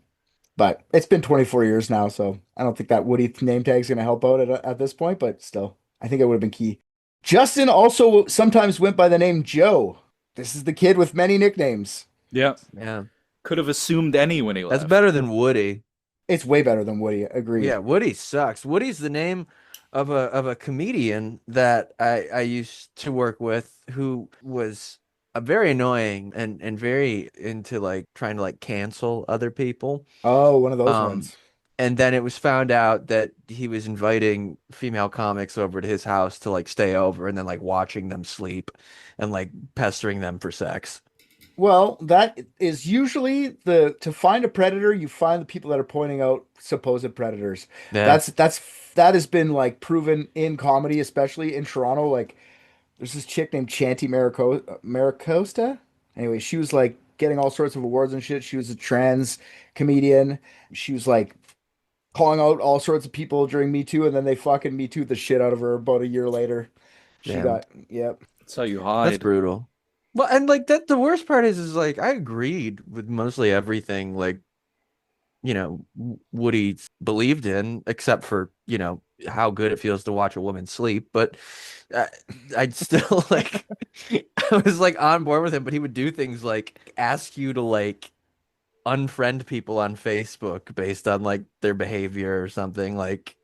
Speaker 1: But it's been 24 years now, so I don't think that Woody name tag is going to help out at this point, but still, I think it would have been key. Justin also sometimes went by the name Joe. This is the kid with many nicknames.
Speaker 2: Yeah.
Speaker 3: Yeah.
Speaker 2: Could have assumed any when he left.
Speaker 3: That's better than Woody.
Speaker 1: It's way better than Woody, agreed.
Speaker 3: Yeah, Woody sucks. Woody's the name of a comedian that I used to work with who was a very annoying and very into like trying to like cancel other people.
Speaker 1: Oh, one of those
Speaker 3: Um,
Speaker 1: ones.
Speaker 3: And then it was found out that he was inviting female comics over to his house to like stay over and then like watching them sleep and like pestering them for sex.
Speaker 1: Well, that is usually to find a predator, you find the people that are pointing out supposed predators.
Speaker 3: Yeah.
Speaker 1: That has been like proven in comedy, especially in Toronto. Like there's this chick named Chanty Maricosta. Anyway, she was like getting all sorts of awards and shit. She was a trans comedian. She was like calling out all sorts of people during Me Too, and then they fucking Me Too the shit out of her about a year later. She
Speaker 3: Damn.
Speaker 1: got, yep.
Speaker 2: That's how you
Speaker 3: That's
Speaker 2: hide.
Speaker 3: brutal. Well, and like that, the worst part is like I agreed with mostly everything like Woody believed in, except for how good it feels to watch a woman sleep. But uh, I'd still like I was like on board with him, but he would do things like ask you to like unfriend people on Facebook based on like their behavior or something. Like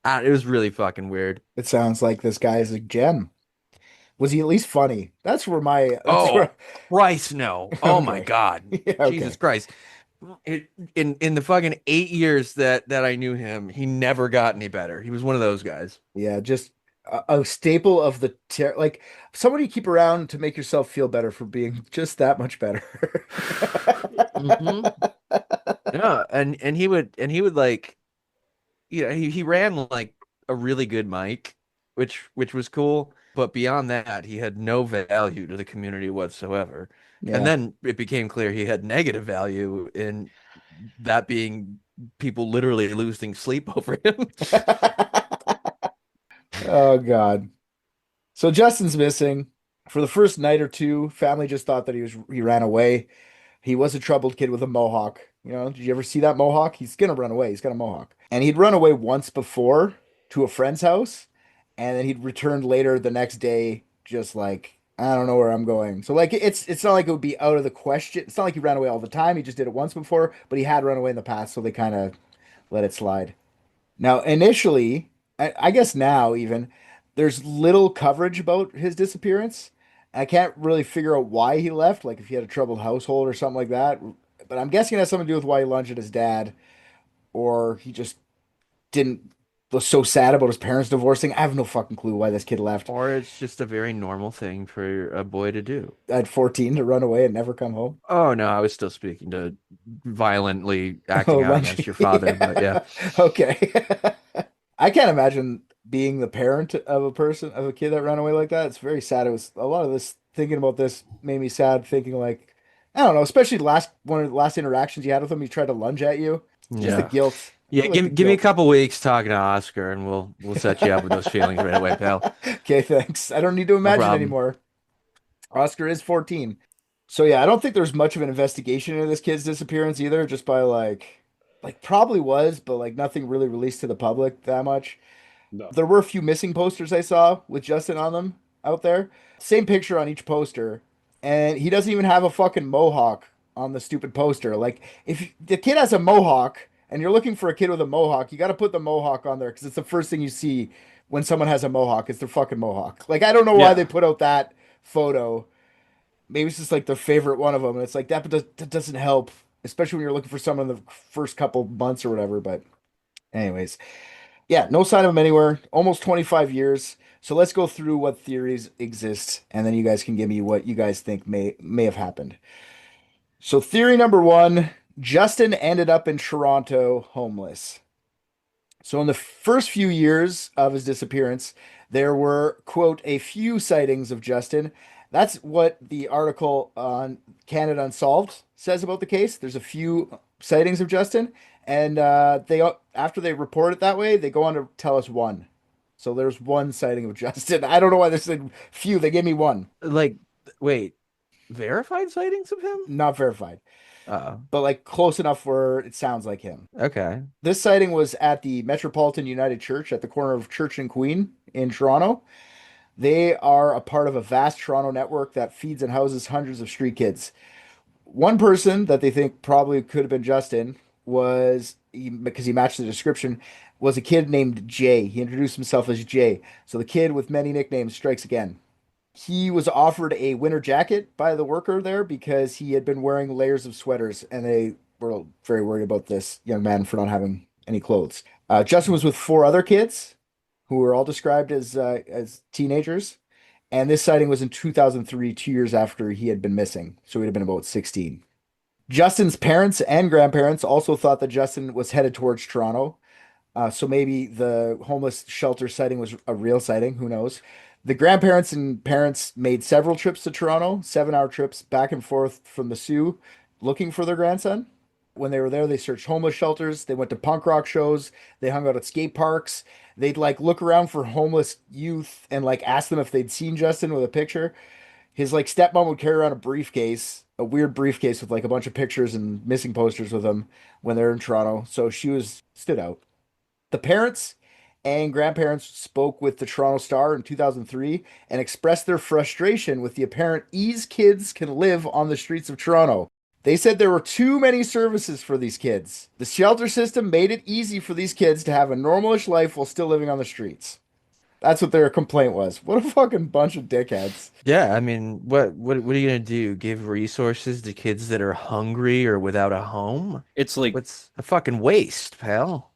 Speaker 3: it was really fucking weird.
Speaker 1: It sounds like this guy is a gem. Was he at least funny? That's where that's
Speaker 3: Oh,
Speaker 1: where,
Speaker 3: Christ, no. Oh my
Speaker 1: Okay.
Speaker 3: God.
Speaker 1: Yeah, okay.
Speaker 3: Jesus Christ. In the fucking 8 years that I knew him, he never got any better. He was one of those guys.
Speaker 1: Yeah, just a staple of the like somebody you keep around to make yourself feel better for being just that much better.
Speaker 3: Mhm. Yeah, and he would like he ran like a really good mic, which was cool, but beyond that, he had no value to the community whatsoever.
Speaker 1: Yeah.
Speaker 3: And then it became clear he had negative value in that being people literally losing sleep over him.
Speaker 1: Oh God. So Justin's missing. For the first night or two, family just thought that he ran away. He was a troubled kid with a mohawk. Did you ever see that mohawk? He's gonna run away. He's got a mohawk. And he'd run away once before to a friend's house, and then he'd returned later the next day, just like, I don't know where I'm going. So like it's not like it would be out of the question. It's not like he ran away all the time. He just did it once before, but he had run away in the past, so they kind of let it slide. Now, initially, I guess now even, there's little coverage about his disappearance. I can't really figure out why he left, like if he had a troubled household or something like that. But I'm guessing it has something to do with why he lunged at his dad, or he just didn't was so sad about his parents divorcing. I have no fucking clue why this kid left
Speaker 3: Or it's just a very normal thing for a boy to do.
Speaker 1: at 14 to run away and never come home.
Speaker 3: Oh no, I was still speaking to violently
Speaker 1: Oh,
Speaker 3: acting out against your father, but yeah.
Speaker 1: Okay. I can't imagine being the parent of a kid that ran away like that. It's very sad. It was a lot of this thinking about this made me sad, thinking like, I don't know, especially one of the last interactions you had with him, he tried to lunge at you. Just the
Speaker 3: Yeah.
Speaker 1: guilt. I
Speaker 3: Yeah,
Speaker 1: feel like the
Speaker 3: give me a
Speaker 1: guilt.
Speaker 3: couple weeks talking to Oscar and we'll set you up with those feelings right away, pal.
Speaker 1: Okay, thanks. I don't need to
Speaker 3: No
Speaker 1: imagine
Speaker 3: problem.
Speaker 1: anymore. Oscar is 14. So yeah, I don't think there's much of an investigation into this kid's disappearance either, just by like probably was, but like nothing really released to the public that much.
Speaker 6: No.
Speaker 1: There were a few missing posters I saw with Justin on them out there. Same picture on each poster, and he doesn't even have a fucking mohawk on the stupid poster. Like if the kid has a mohawk and you're looking for a kid with a mohawk, you got to put the mohawk on there because it's the first thing you see when someone has a mohawk. It's their fucking mohawk. Like I don't know why
Speaker 2: Yeah.
Speaker 1: they put out that photo. Maybe it's just like their favorite one of them, and it's like that doesn't help, especially when you're looking for someone in the first couple months or whatever. But anyways, yeah, no sign of him anywhere. Almost 25 years. So let's go through what theories exist, and then you guys can give me what you guys think may have happened. So theory number one, Justin ended up in Toronto homeless. So in the first few years of his disappearance, there were, quote, a few sightings of Justin. That's what the article on Canada Unsolved says about the case. There's a few sightings of Justin, and they after they report it that way, they go on to tell us one. So there's one sighting of Justin. I don't know why they said few. They gave me one,
Speaker 3: Like, wait, verified sightings of him?
Speaker 1: not verified,
Speaker 3: Oh,
Speaker 1: but like close enough where it sounds like him.
Speaker 3: okay.
Speaker 1: This sighting was at the Metropolitan United Church at the corner of Church and Queen in Toronto. They are a part of a vast Toronto network that feeds and houses hundreds of street kids. One person that they think probably could have been Justin because he matched the description, was a kid named Jay. He introduced himself as Jay. So the kid with many nicknames strikes again. He was offered a winter jacket by the worker there because he had been wearing layers of sweaters, and they were very worried about this young man for not having any clothes. Justin was with four other kids who were all described as teenagers, and this sighting was in 2003, 2 years after he had been missing. So he'd have been about 16. Justin's parents and grandparents also thought that Justin was headed towards Toronto. So maybe the homeless shelter sighting was a real sighting. Who knows? The grandparents and parents made several trips to Toronto, 7-hour trips back and forth from the Sioux, looking for their grandson. When they were there, they searched homeless shelters. They went to punk rock shows. They hung out at skate parks. They'd like look around for homeless youth and like ask them if they'd seen Justin with a picture. His like stepmom would carry around a briefcase, a weird briefcase with like a bunch of pictures and missing posters with him when they're in Toronto. So she was stood out. The parents and grandparents spoke with the Toronto Star in 2003 and expressed their frustration with the apparent ease kids can live on the streets of Toronto. They said there were too many services for these kids. The shelter system made it easy for these kids to have a normalish life while still living on the streets. That's what their complaint was. What a fucking bunch of dickheads.
Speaker 3: Yeah, I mean, what are you gonna do? Give resources to kids that are hungry or without a home?
Speaker 2: It's like
Speaker 3: What's a fucking waste, pal?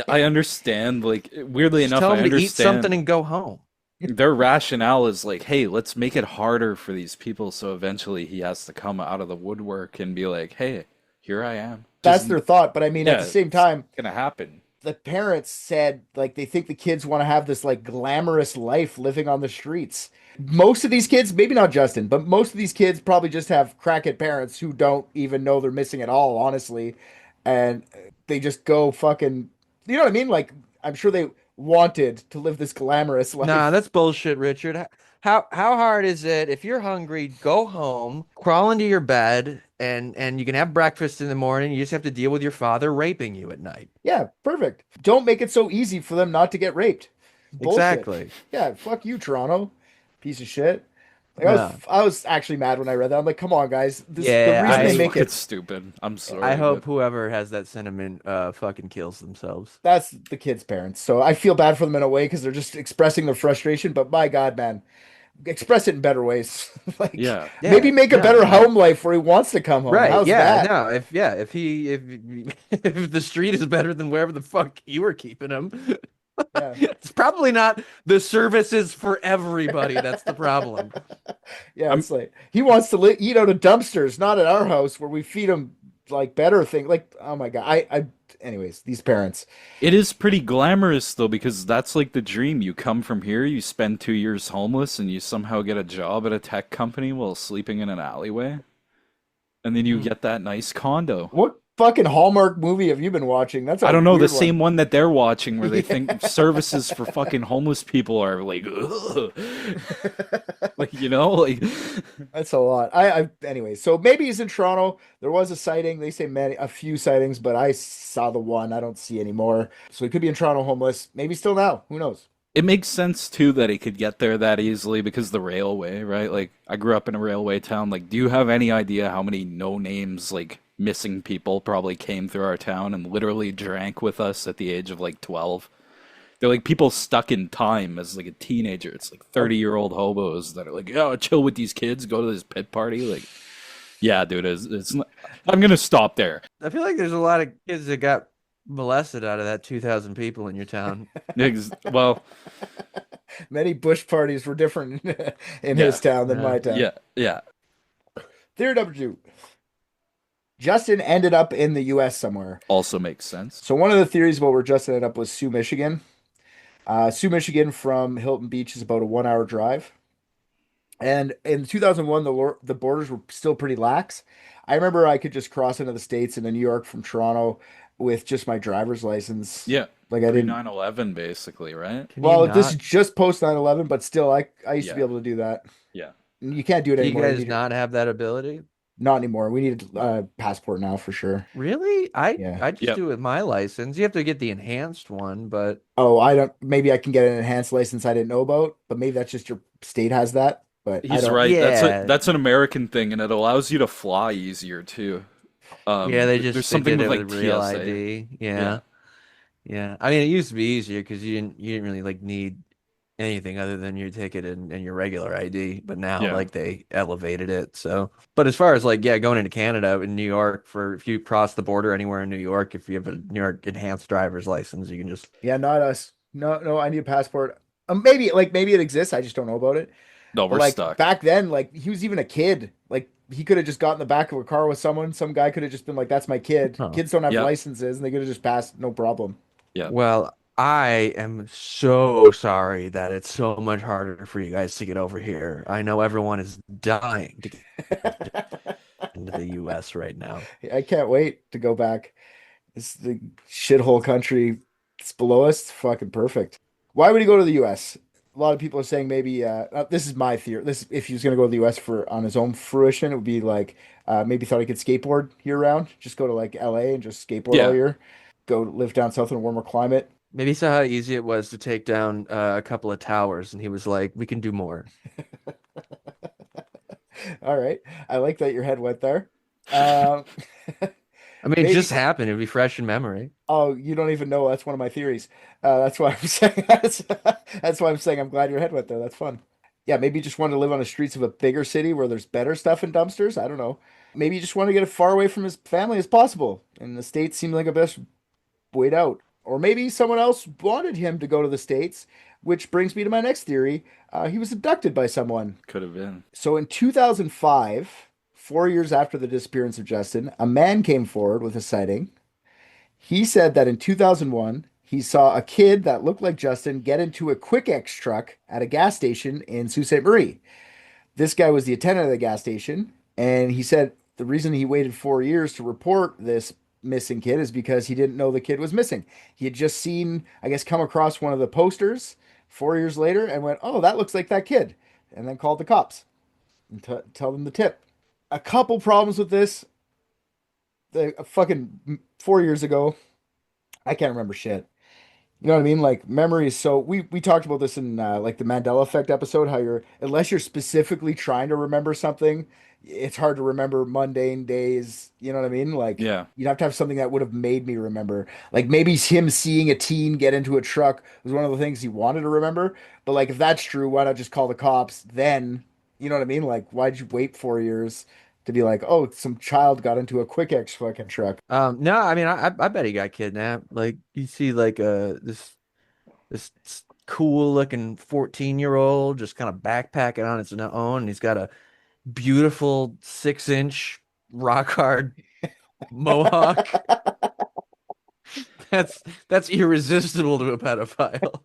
Speaker 2: I understand. Like weirdly
Speaker 3: Just
Speaker 2: enough,
Speaker 3: tell
Speaker 2: I
Speaker 3: them to eat something
Speaker 2: understand
Speaker 3: and go home.
Speaker 2: their rationale is like, hey, let's make it harder for these people, so eventually he has to come out of the woodwork and be like, hey, here I am.
Speaker 1: That's
Speaker 2: Just
Speaker 1: their thought, but I mean, at
Speaker 2: yeah,
Speaker 1: the same
Speaker 2: it's
Speaker 1: time,
Speaker 2: gonna happen.
Speaker 1: the parents said like they think the kids want to have this like glamorous life living on the streets. Most of these kids, maybe not Justin, but most of these kids probably just have crackhead parents who don't even know they're missing at all, honestly. And they just go fucking, you know what I mean? Like, I'm sure they wanted to live this glamorous life.
Speaker 3: Nah, that's bullshit, Richard. How hard is it if you're hungry, go home, crawl into your bed, and you can have breakfast in the morning. You just have to deal with your father raping you at night.
Speaker 1: Yeah, perfect. Don't make it so easy for them not to get raped. Bullshit.
Speaker 3: Exactly.
Speaker 1: Yeah, fuck you, Toronto. Piece of shit. Like,
Speaker 3: Yeah.
Speaker 1: I was actually mad when I read that. I'm like, come on, guys. The
Speaker 3: Yeah,
Speaker 1: reason they
Speaker 2: It's
Speaker 1: make
Speaker 2: fucking
Speaker 1: it,
Speaker 2: stupid. I'm sorry.
Speaker 3: I hope
Speaker 2: but
Speaker 3: whoever has that sentiment fucking kills themselves.
Speaker 1: that's the kids' parents. So I feel bad for them in a way because they're just expressing their frustration. But my God, man, express it in better ways. Like
Speaker 2: Yeah.
Speaker 1: maybe make a
Speaker 3: no,
Speaker 1: better
Speaker 3: no.
Speaker 1: home life where he wants to come home.
Speaker 3: Right.
Speaker 1: How's
Speaker 3: Yeah.
Speaker 1: that?
Speaker 3: No. If if the street is better than wherever the fuck you were keeping him,
Speaker 1: Yeah.
Speaker 3: it's probably not the services for everybody. That's the problem.
Speaker 1: Yeah,
Speaker 2: I'm
Speaker 1: it's like he wants to eat out of dumpsters, not at our house where we feed him like better things. Like, oh my God. Anyways, these parents.
Speaker 2: It is pretty glamorous though, because that's like the dream. You come from here, you spend 2 years homeless, and you somehow get a job at a tech company while sleeping in an alleyway, and then you get that nice condo.
Speaker 1: What fucking Hallmark movie have you been watching? That's a
Speaker 2: I don't know, the
Speaker 1: weird
Speaker 2: same one that they're watching where they
Speaker 1: Yeah.
Speaker 2: think services for fucking homeless people are like, ugh. Like, like
Speaker 1: That's a lot. Anyway, so maybe he's in Toronto. There was a sighting. They say a few sightings, but I saw the one. I don't see any more. So he could be in Toronto homeless. Maybe still now. Who knows?
Speaker 2: it makes sense too that he could get there that easily because the railway, right? Like I grew up in a railway town. Like, do you have any idea how many no names like missing people probably came through our town and literally drank with us at the age of like 12? They're like people stuck in time as like a teenager. It's like 30-year-old hobos that are like, "Oh, chill with these kids, go to this pit party." Like, yeah, dude, it's not, I'm gonna stop there.
Speaker 3: I feel like there's a lot of kids that got molested out of that 2,000 people in your town.
Speaker 2: Well,
Speaker 1: Many bush parties were different in
Speaker 2: Yeah.
Speaker 1: his town than
Speaker 3: Yeah.
Speaker 1: my town.
Speaker 2: yeah.
Speaker 1: Theory number two. Justin ended up in the U.S. somewhere.
Speaker 2: Also makes sense.
Speaker 1: So one of the theories about where Justin ended up was Sioux, Michigan. Sioux, Michigan from Hilton Beach is about a 1 hour drive. And in 2001, the borders were still pretty lax. I remember I could just cross into the States into New York from Toronto with just my driver's license.
Speaker 2: Yeah,
Speaker 1: Like I
Speaker 2: pre
Speaker 1: didn't.
Speaker 2: 9/11 basically, right?
Speaker 3: Can you
Speaker 1: Well, this
Speaker 3: not-
Speaker 1: is just post 9/11, but still, I used to be
Speaker 2: Yeah.
Speaker 1: able to do that.
Speaker 2: Yeah.
Speaker 1: You can't do it
Speaker 3: do you
Speaker 1: anymore.
Speaker 3: guys not have that ability?
Speaker 1: Not anymore. We need a passport now for sure.
Speaker 3: Really?
Speaker 1: Yeah.
Speaker 3: I just
Speaker 2: Yep.
Speaker 3: do it with my license. You have to get the enhanced one, but
Speaker 1: Oh, I don't. Maybe I can get an enhanced license I didn't know about, but maybe that's just your state has that. But I
Speaker 2: He's
Speaker 1: don't.
Speaker 2: right.
Speaker 3: Yeah.
Speaker 2: That's an American thing, and it allows you to fly easier too.
Speaker 3: yeah, they
Speaker 2: There's
Speaker 3: just
Speaker 2: something
Speaker 3: did
Speaker 2: with
Speaker 3: it
Speaker 2: like
Speaker 3: with real
Speaker 2: TSA.
Speaker 3: ID.
Speaker 2: Yeah.
Speaker 3: Yeah. Yeah. I mean, it used to be easier because you didn't really like need anything other than your ticket and your regular ID. But now
Speaker 2: Yeah.
Speaker 3: like they elevated it. So, but as far as like, yeah, going into Canada in New York if you cross the border anywhere in New York, if you have a New York enhanced driver's license, you can just,
Speaker 1: Yeah, not us. No, I need a passport. Maybe it exists. I just don't know about it.
Speaker 2: No,
Speaker 1: But
Speaker 2: we're
Speaker 1: like
Speaker 2: stuck.
Speaker 1: back then, like he was even a kid. Like he could have just got in the back of a car with someone. Some guy could have just been like, "That's my kid."
Speaker 3: Huh.
Speaker 1: Kids don't have
Speaker 2: Yeah.
Speaker 1: licenses, and they could have just passed, no problem.
Speaker 2: Yeah.
Speaker 3: well, I am so sorry that it's so much harder for you guys to get over here. I know everyone is dying to get into the US right now.
Speaker 1: I can't wait to go back. It's the shithole country. It's below us. It's fucking perfect. Why would he go to the U.S.? A lot of people are saying maybe this is my theory. This if he was going to go to the U.S. for on his own fruition, it would be like maybe thought he could skateboard year round. Just go to like L.A. and just skateboard
Speaker 2: Yeah.
Speaker 1: all year. Go live down south in a warmer climate.
Speaker 3: Maybe he saw how easy it was to take down a couple of towers, and he was like, "We can do more."
Speaker 1: All right, I like that your head went there. Um,
Speaker 3: I mean,
Speaker 1: Maybe-
Speaker 3: it just happened. It'd be fresh in memory.
Speaker 1: oh, you don't even know. That's one of my theories. That's why I'm saying that's why I'm saying I'm glad your head went there. That's fun. Yeah, maybe you just want to live on the streets of a bigger city where there's better stuff in dumpsters. I don't know. Maybe you just want to get as far away from his family as possible, and the States seemed like a best way out. Or maybe someone else wanted him to go to the States, which brings me to my next theory. He was abducted by someone.
Speaker 2: Could have been.
Speaker 1: So in 2005, 4 years after the disappearance of Justin, a man came forward with a sighting. He said that in 2001, he saw a kid that looked like Justin get into a Quick X truck at a gas station in Sault Ste. Marie. This guy was the attendant of the gas station, and he said the reason he waited 4 years to report this missing kid is because he didn't know the kid was missing. He had just seen, I guess, come across one of the posters 4 years later and went, "Oh, that looks like that kid," and then called the cops and tell them the tip. A couple problems with this. The fucking 4 years ago, I can't remember shit. You know what I mean? Like memory is so we talked about this in like the Mandela effect episode, how you're unless you're specifically trying to remember something, it's hard to remember mundane days. You know what I mean? Like
Speaker 2: Yeah.
Speaker 1: you'd have to have something that would have made me remember. Like maybe him seeing a teen get into a truck was one of the things he wanted to remember. But like if that's true, why not just call the cops then? You know what I mean? Like why'd you wait 4 years to be like, oh, some child got into a quick X fucking truck?
Speaker 3: No, I mean, I bet he got kidnapped. Like you see, like this cool looking 14-year-old just kind of backpacking on its own. And he's got a beautiful 6-inch rock hard mohawk. That's irresistible to a pedophile.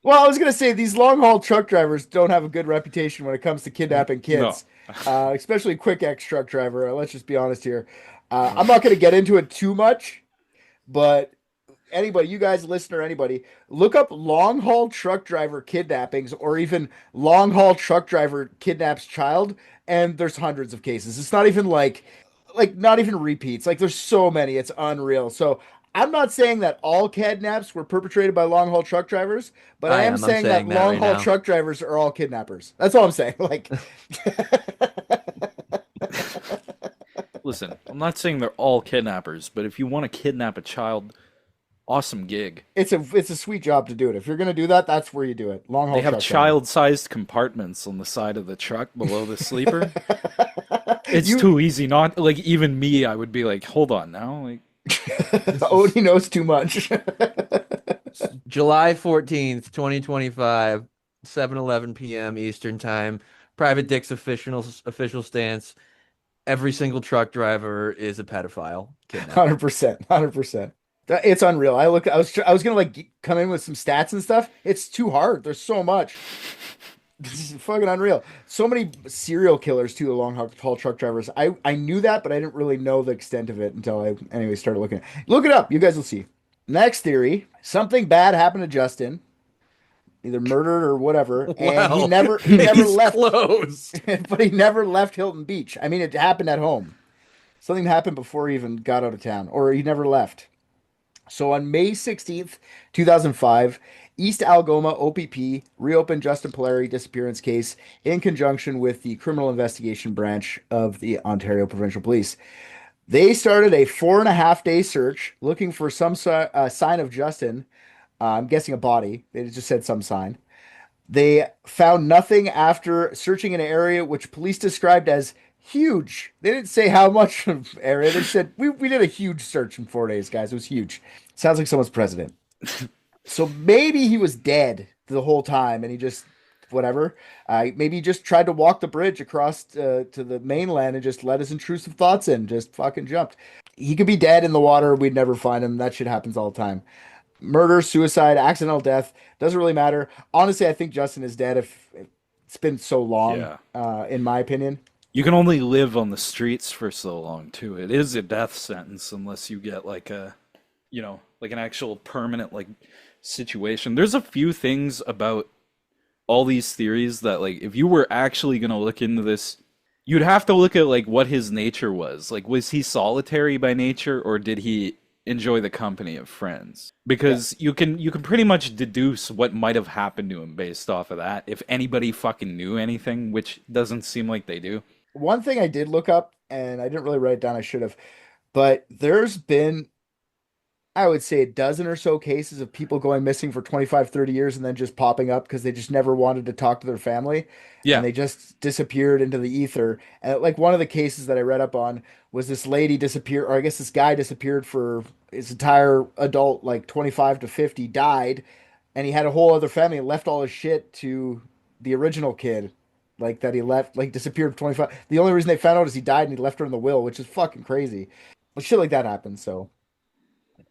Speaker 1: Well, I was gonna say these long haul truck drivers don't have a good reputation when it comes to kidnapping
Speaker 2: No.
Speaker 1: kids, especially quick X truck driver. Let's just be honest here. I'm not gonna get into it too much, but anybody, you guys, listener, anybody, look up long haul truck driver kidnappings or even long haul truck driver kidnaps child, and there's hundreds of cases. It's not even like not even repeats. Like there's so many, it's unreal. So I'm not saying that all kidnaps were perpetrated by long haul truck drivers, but I am
Speaker 3: I'm
Speaker 1: saying that
Speaker 3: saying that
Speaker 1: long
Speaker 3: right
Speaker 1: haul
Speaker 3: now.
Speaker 1: truck drivers are all kidnappers. That's all I'm saying. Like,
Speaker 2: Listen, I'm not saying they're all kidnappers, but if you want to kidnap a child, awesome gig.
Speaker 1: it's a sweet job to do it. If you're gonna do that, that's where you do it. Long haul
Speaker 2: They have
Speaker 1: truck driver.
Speaker 2: child-sized compartments on the side of the truck below the sleeper. It's
Speaker 1: You-
Speaker 2: too easy. Not like even me, I would be like, hold on now. Like,
Speaker 1: Odie knows too much.
Speaker 3: July 14th, 2025, 7:11 p.m. Eastern Time. Private Dick's official stance. Every single truck driver is a pedophile. Kidnapped.
Speaker 1: 100%, 100%. It's unreal. I was gonna like come in with some stats and stuff. It's too hard. There's so much. This is fucking unreal. So many serial killers too, along haul truck drivers. I knew that, but I didn't really know the extent of it until I anyway started looking. Look it up. You guys will see. Next theory: something bad happened to Justin, either murdered or whatever, and he
Speaker 3: Wow.
Speaker 1: never
Speaker 3: He's
Speaker 1: left.
Speaker 3: close.
Speaker 1: But he never left Hilton Beach. I mean, it happened at home. Something happened before he even got out of town, or he never left. So on May 16th, 2005, East Algoma OPP reopened Justin Pollari disappearance case in conjunction with the Criminal Investigation Branch of the Ontario Provincial Police. They started a 4.5 day search looking for some sign of Justin. I'm guessing a body. They just said some sign. They found nothing after searching an area which police described as huge. They didn't say how much of area. They said we did a huge search in 4 days, guys. It was huge. Sounds like someone's president. So maybe he was dead the whole time and he just whatever. Maybe he just tried to walk the bridge across to the mainland and just let his intrusive thoughts in. Just fucking jumped. He could be dead in the water. We'd never find him. That shit happens all the time. Murder, suicide, accidental death doesn't really matter. Honestly, I think Justin is dead. If it's been so long,
Speaker 2: Yeah.
Speaker 1: in my opinion.
Speaker 2: you can only live on the streets for so long too. It is a death sentence unless you get like a, like an actual permanent like situation. There's a few things about all these theories that like if you were actually going to look into this, you'd have to look at like what his nature was. Like was he solitary by nature or did he enjoy the company of friends? Because you can pretty much deduce what might have happened to him based off of that if anybody fucking knew anything, which doesn't seem like they do.
Speaker 1: One thing I did look up, and I didn't really write it down. I should have, but there's been, I would say, a dozen or so cases of people going missing for 25, 30 years and then just popping up because they just never wanted to talk to their family.
Speaker 2: Yeah.
Speaker 1: And they just disappeared into the ether. And like one of the cases that I read up on was this lady disappeared, or I guess this guy disappeared for his entire adult, like 25 to 50, died. And he had a whole other family and left all his shit to the original kid. Like that he left, like disappeared for 25. The only reason they found out is he died and he left her in the will, which is fucking crazy. Well, shit like that happens. So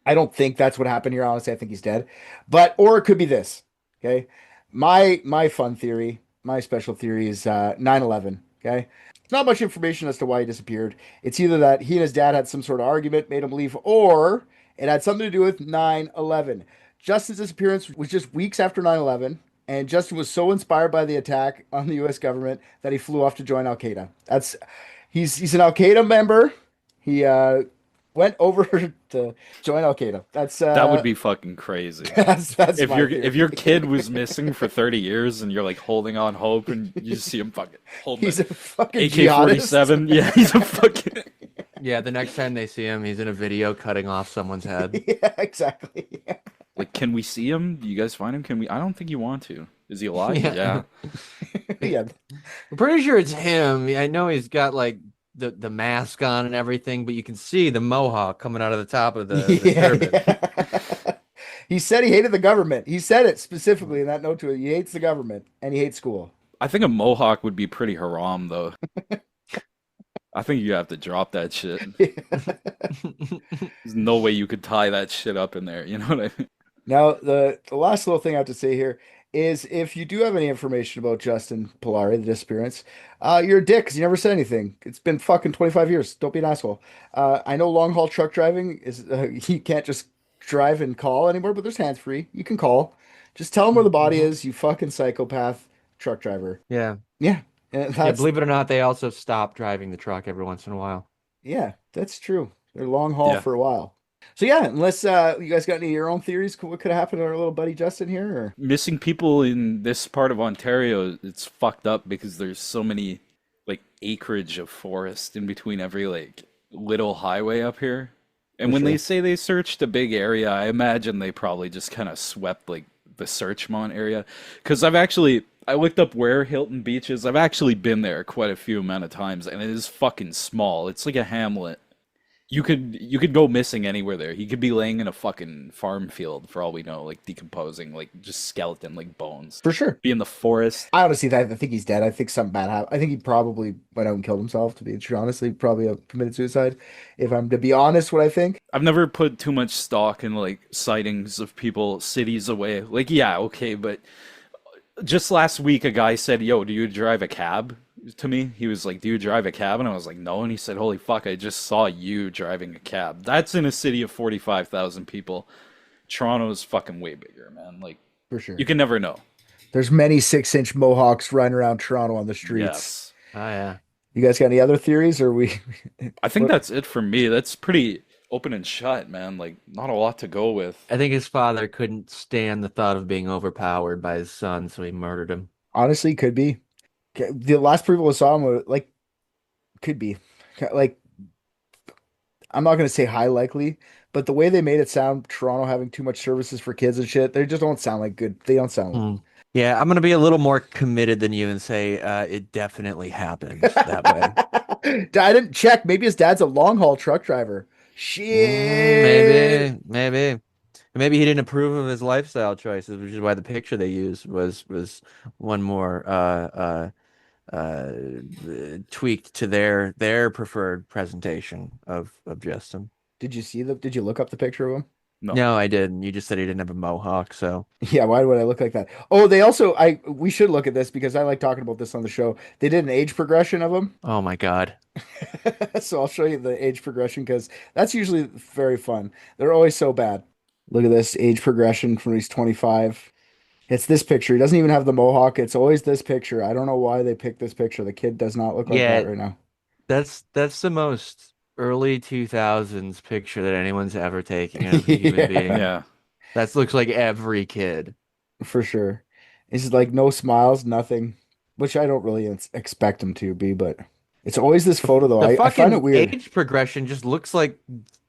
Speaker 1: I don't think that's what happened here. Honestly, I think he's dead. But or it could be this. Okay. My fun theory, my special theory is 9/11. Okay. Not much information as to why he disappeared. It's either that he and his dad had some sort of argument, made him leave, or it had something to do with 9/11. Justin's disappearance was just weeks after 9/11, and Justin was so inspired by the attack on the US government that he flew off to join Al Qaeda. He's an Al Qaeda member. He went over to join Al Qaeda. That's
Speaker 2: That would be fucking crazy.
Speaker 1: that's
Speaker 2: If
Speaker 1: my
Speaker 2: your
Speaker 1: theory.
Speaker 2: if your kid was missing for 30 years and you're like holding on hope and you just see him fucking holding
Speaker 1: He's
Speaker 2: an
Speaker 1: a fucking
Speaker 2: AK-47, yeah, he's a fucking
Speaker 3: Yeah, the next time they see him, he's in a video cutting off someone's head.
Speaker 1: jihadist. Yeah, exactly. Yeah.
Speaker 2: like, can we see him? Do you guys find him? Can we? I don't think you want to. Is he alive?
Speaker 3: Yeah.
Speaker 2: Yeah.
Speaker 1: Yeah.
Speaker 3: I'm pretty sure it's him. I know he's got like the mask on and everything, but you can see the mohawk coming out of the top of the turban.
Speaker 1: Yeah. He said he hated the government. He said it specifically in that note to it. He hates the government and he hates school.
Speaker 2: I think a mohawk would be pretty haram though. I think you have to drop that shit. There's no way you could tie that shit up in there. You know what I mean?
Speaker 1: Now, the last little thing I have to say here is if you do have any information about Justin Pollari, the disappearance, you're a dick because you never said anything. It's been fucking 25 years. Don't be an asshole. I know long haul truck driving is, you can't just drive and call anymore, but there's hands free. You can call. Just tell them where the body is, you fucking psychopath truck driver.
Speaker 3: Yeah.
Speaker 1: Yeah. And
Speaker 3: Yeah,
Speaker 1: that's,
Speaker 3: believe it or not, they also stop driving the truck every once in a while.
Speaker 1: yeah, that's true. They're long haul
Speaker 2: Yeah.
Speaker 1: for a while. So yeah, unless you guys got any of your own theories, what could have happened to our little buddy Justin here? Or
Speaker 2: Missing people in this part of Ontario, it's fucked up because there's so many like acreage of forest in between every like little highway up here. And
Speaker 1: For
Speaker 2: when
Speaker 1: sure.
Speaker 2: they say they searched a big area, I imagine they probably just kind of swept like the Searchmont area. Because I looked up where Hilton Beach is. I've actually been there quite a few amount of times, and it is fucking small. It's like a hamlet. You could go missing anywhere there. He could be laying in a fucking farm field for all we know, like decomposing, like just skeleton, like bones.
Speaker 1: for sure.
Speaker 2: Be in the forest.
Speaker 1: I honestly, I think he's dead. I think something bad happened. I think he probably went out and killed himself. To be true, honestly, probably committed suicide. If I'm to be honest, what I think.
Speaker 2: I've never put too much stock in like sightings of people cities away. Like, yeah, okay, but just last week a guy said, "Yo, do you drive a cab?" to me. He was like, "Do you drive a cab?" And I was like, "No." And he said, "Holy fuck, I just saw you driving a cab." That's in a city of 45,000 people. Toronto's fucking way bigger, man. Like,
Speaker 1: For sure.
Speaker 2: you can never know.
Speaker 1: There's many 6-inch mohawks running around Toronto on the streets.
Speaker 2: Yes.
Speaker 3: Oh yeah.
Speaker 1: You guys got any other theories, or we?
Speaker 2: I think that's it for me. That's pretty open and shut, man. Like, not a lot to go with.
Speaker 3: I think his father couldn't stand the thought of being overpowered by his son, so he murdered him.
Speaker 1: Honestly, could be. The last people who saw him were like, could be, like, I'm not gonna say high likely, but the way they made it sound, Toronto having too much services for kids and shit, they just don't sound like good. They don't sound.
Speaker 3: Hmm. Yeah, I'm gonna be a little more committed than you and say it definitely happened that way.
Speaker 1: I didn't check. Maybe his dad's a long haul truck driver. Shit.
Speaker 3: Maybe he didn't approve of his lifestyle choices, which is why the picture they used was one more tweaked to their preferred presentation of Justin.
Speaker 1: Did you look up the picture of him?
Speaker 2: No.
Speaker 3: No, I didn't. You just said he didn't have a mohawk, so
Speaker 1: Yeah, why would I look like that? Oh, they also we should look at this because I like talking about this on the show. They did an age progression of him.
Speaker 3: oh my God.
Speaker 1: So I'll show you the age progression because that's usually very fun. They're always so bad. Look at this age progression from he's 25. It's this picture. He doesn't even have the mohawk. It's always this picture. I don't know why they picked this picture. The kid does not look like
Speaker 3: Yeah.
Speaker 1: that right now.
Speaker 3: That's the most early 2000s picture that anyone's ever taken of a human
Speaker 1: Yeah.
Speaker 3: being.
Speaker 2: Yeah.
Speaker 3: That looks like every kid.
Speaker 1: For sure. It's like no smiles, nothing, which I don't really expect him to be, but it's always this photo though.
Speaker 3: The
Speaker 1: I
Speaker 3: fucking
Speaker 1: find it weird.
Speaker 3: age progression just looks like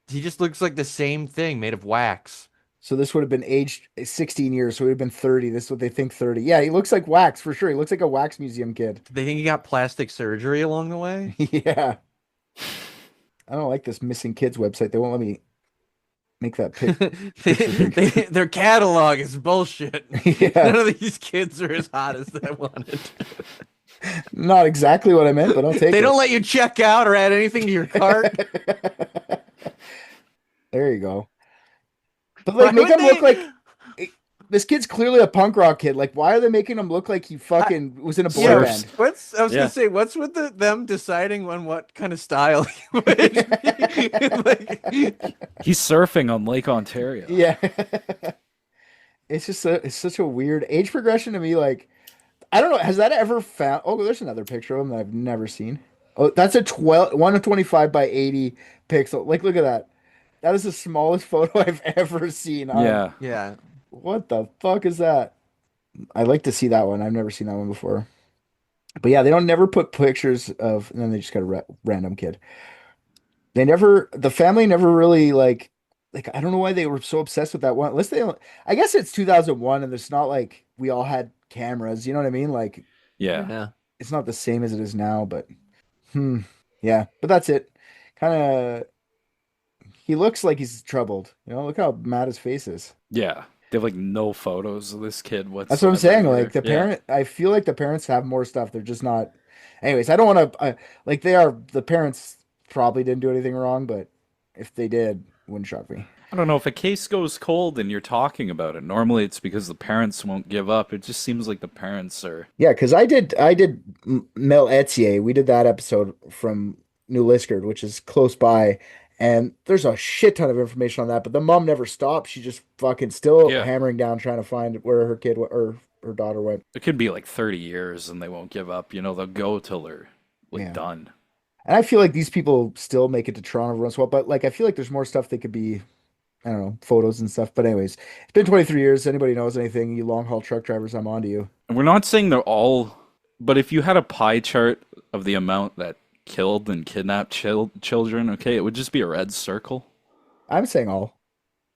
Speaker 3: he just looks like the same thing made of wax.
Speaker 1: So this would have been aged 16 years, so he would have been 30. This is what they think 30. Yeah, he looks like wax for sure. He looks like a wax museum kid.
Speaker 3: Do they think he got plastic surgery along the way?
Speaker 1: Yeah. I don't like this missing kids website. They won't let me make that pic.
Speaker 3: Their catalog is bullshit.
Speaker 1: Yeah.
Speaker 3: None of these kids are as hot as I wanted.
Speaker 1: Not exactly what I meant, but I'll take
Speaker 3: They
Speaker 1: it.
Speaker 3: don't let you check out or add anything to your cart.
Speaker 1: There you go. But like
Speaker 3: Why
Speaker 1: make
Speaker 3: would
Speaker 1: him look
Speaker 3: they-
Speaker 1: like this kid's clearly a punk rock kid. Like, why are they making him look like he fucking was in a boy
Speaker 3: Yeah,
Speaker 1: band?
Speaker 3: I was
Speaker 2: Yeah.
Speaker 3: gonna say, what's with them deciding on what kind of style he would be? Like,
Speaker 2: He's surfing on Lake Ontario.
Speaker 1: Yeah. It's just it's such a weird age progression to me. Like, I don't know. Has that ever found? Oh, there's another picture of him that I've never seen. Oh, that's a 1 to 25 by 80 pixel. Like, look at that. That is the smallest photo I've ever seen.
Speaker 2: Yeah.
Speaker 3: Yeah.
Speaker 1: What the fuck is that? I'd like to see that one. I've never seen that one before. But yeah, they don't never put pictures of, and then they just got a random kid. The family never really like, I don't know why they were so obsessed with that one. Unless I guess it's 2001 and it's not like we all had cameras. You know what I mean? Like,
Speaker 2: Yeah.
Speaker 3: Yeah.
Speaker 1: it's not the same as it is now, but hmm, yeah. But that's it. Kind of, he looks like he's troubled. Look how mad his face is.
Speaker 2: Yeah. They have like no photos of this kid
Speaker 1: That's what I'm
Speaker 2: whatsoever
Speaker 1: saying.
Speaker 2: either.
Speaker 1: Like the
Speaker 2: Yeah.
Speaker 1: parent, I feel like the parents have more stuff. They're just not. Anyways, I don't want to. Like they are. The parents probably didn't do anything wrong, but if they did, it wouldn't shock me.
Speaker 2: I don't know if a case goes cold and you're talking about it. Normally it's because the parents won't give up. It just seems like the parents are.
Speaker 1: Yeah, because I did Mel Etier. We did that episode from New Liskard, which is close by, and there's a shit ton of information on that. But the mom never stopped. She just fucking still
Speaker 2: Yeah.
Speaker 1: hammering down trying to find where her kid or her daughter went.
Speaker 2: It could be like 30 years and they won't give up. They'll go till they're like
Speaker 1: Yeah.
Speaker 2: done.
Speaker 1: And I feel like these people still make it to Toronto every once in a while, but like I feel like there's more stuff they could be. I don't know, photos and stuff. But anyways, it's been 23 years. Anybody knows anything, you long haul truck drivers, I'm on to you.
Speaker 2: And we're not saying they're all, but if you had a pie chart of the amount that killed and kidnapped children, okay, it would just be a red circle.
Speaker 1: I'm saying all.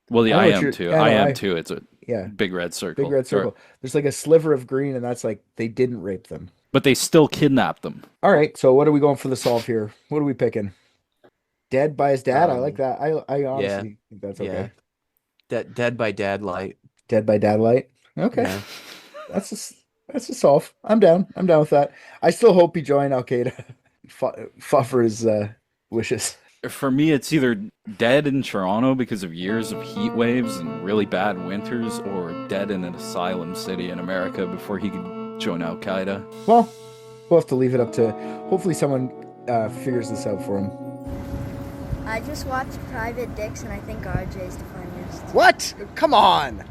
Speaker 2: Well, yeah,
Speaker 1: I
Speaker 2: I
Speaker 1: know what
Speaker 2: am
Speaker 1: you're-
Speaker 2: too.
Speaker 1: yeah,
Speaker 2: I
Speaker 1: no,
Speaker 2: am too. It's a
Speaker 1: Yeah,
Speaker 2: big red circle.
Speaker 1: big red circle. There's like a sliver of green, and that's like they didn't rape them.
Speaker 2: But they still kidnapped them.
Speaker 1: All right, so what are we going for the solve here? What are we picking? Dead by his dad. I like that. I honestly think that's okay.
Speaker 3: Dead by Dad Light.
Speaker 1: Dead by dad light. Okay,
Speaker 3: Yeah.
Speaker 1: that's a solve. I'm down. I'm down with that. I still hope he joined Al Qaeda. Fought for his wishes.
Speaker 2: For me, it's either dead in Toronto because of years of heat waves and really bad winters, or dead in an asylum city in America before he could join Al Qaeda.
Speaker 1: Well, we'll have to leave it up to. Hopefully, someone figures this out for him.
Speaker 6: I just watched Private Dicks and I think RJ's the funniest.
Speaker 1: What? Come on.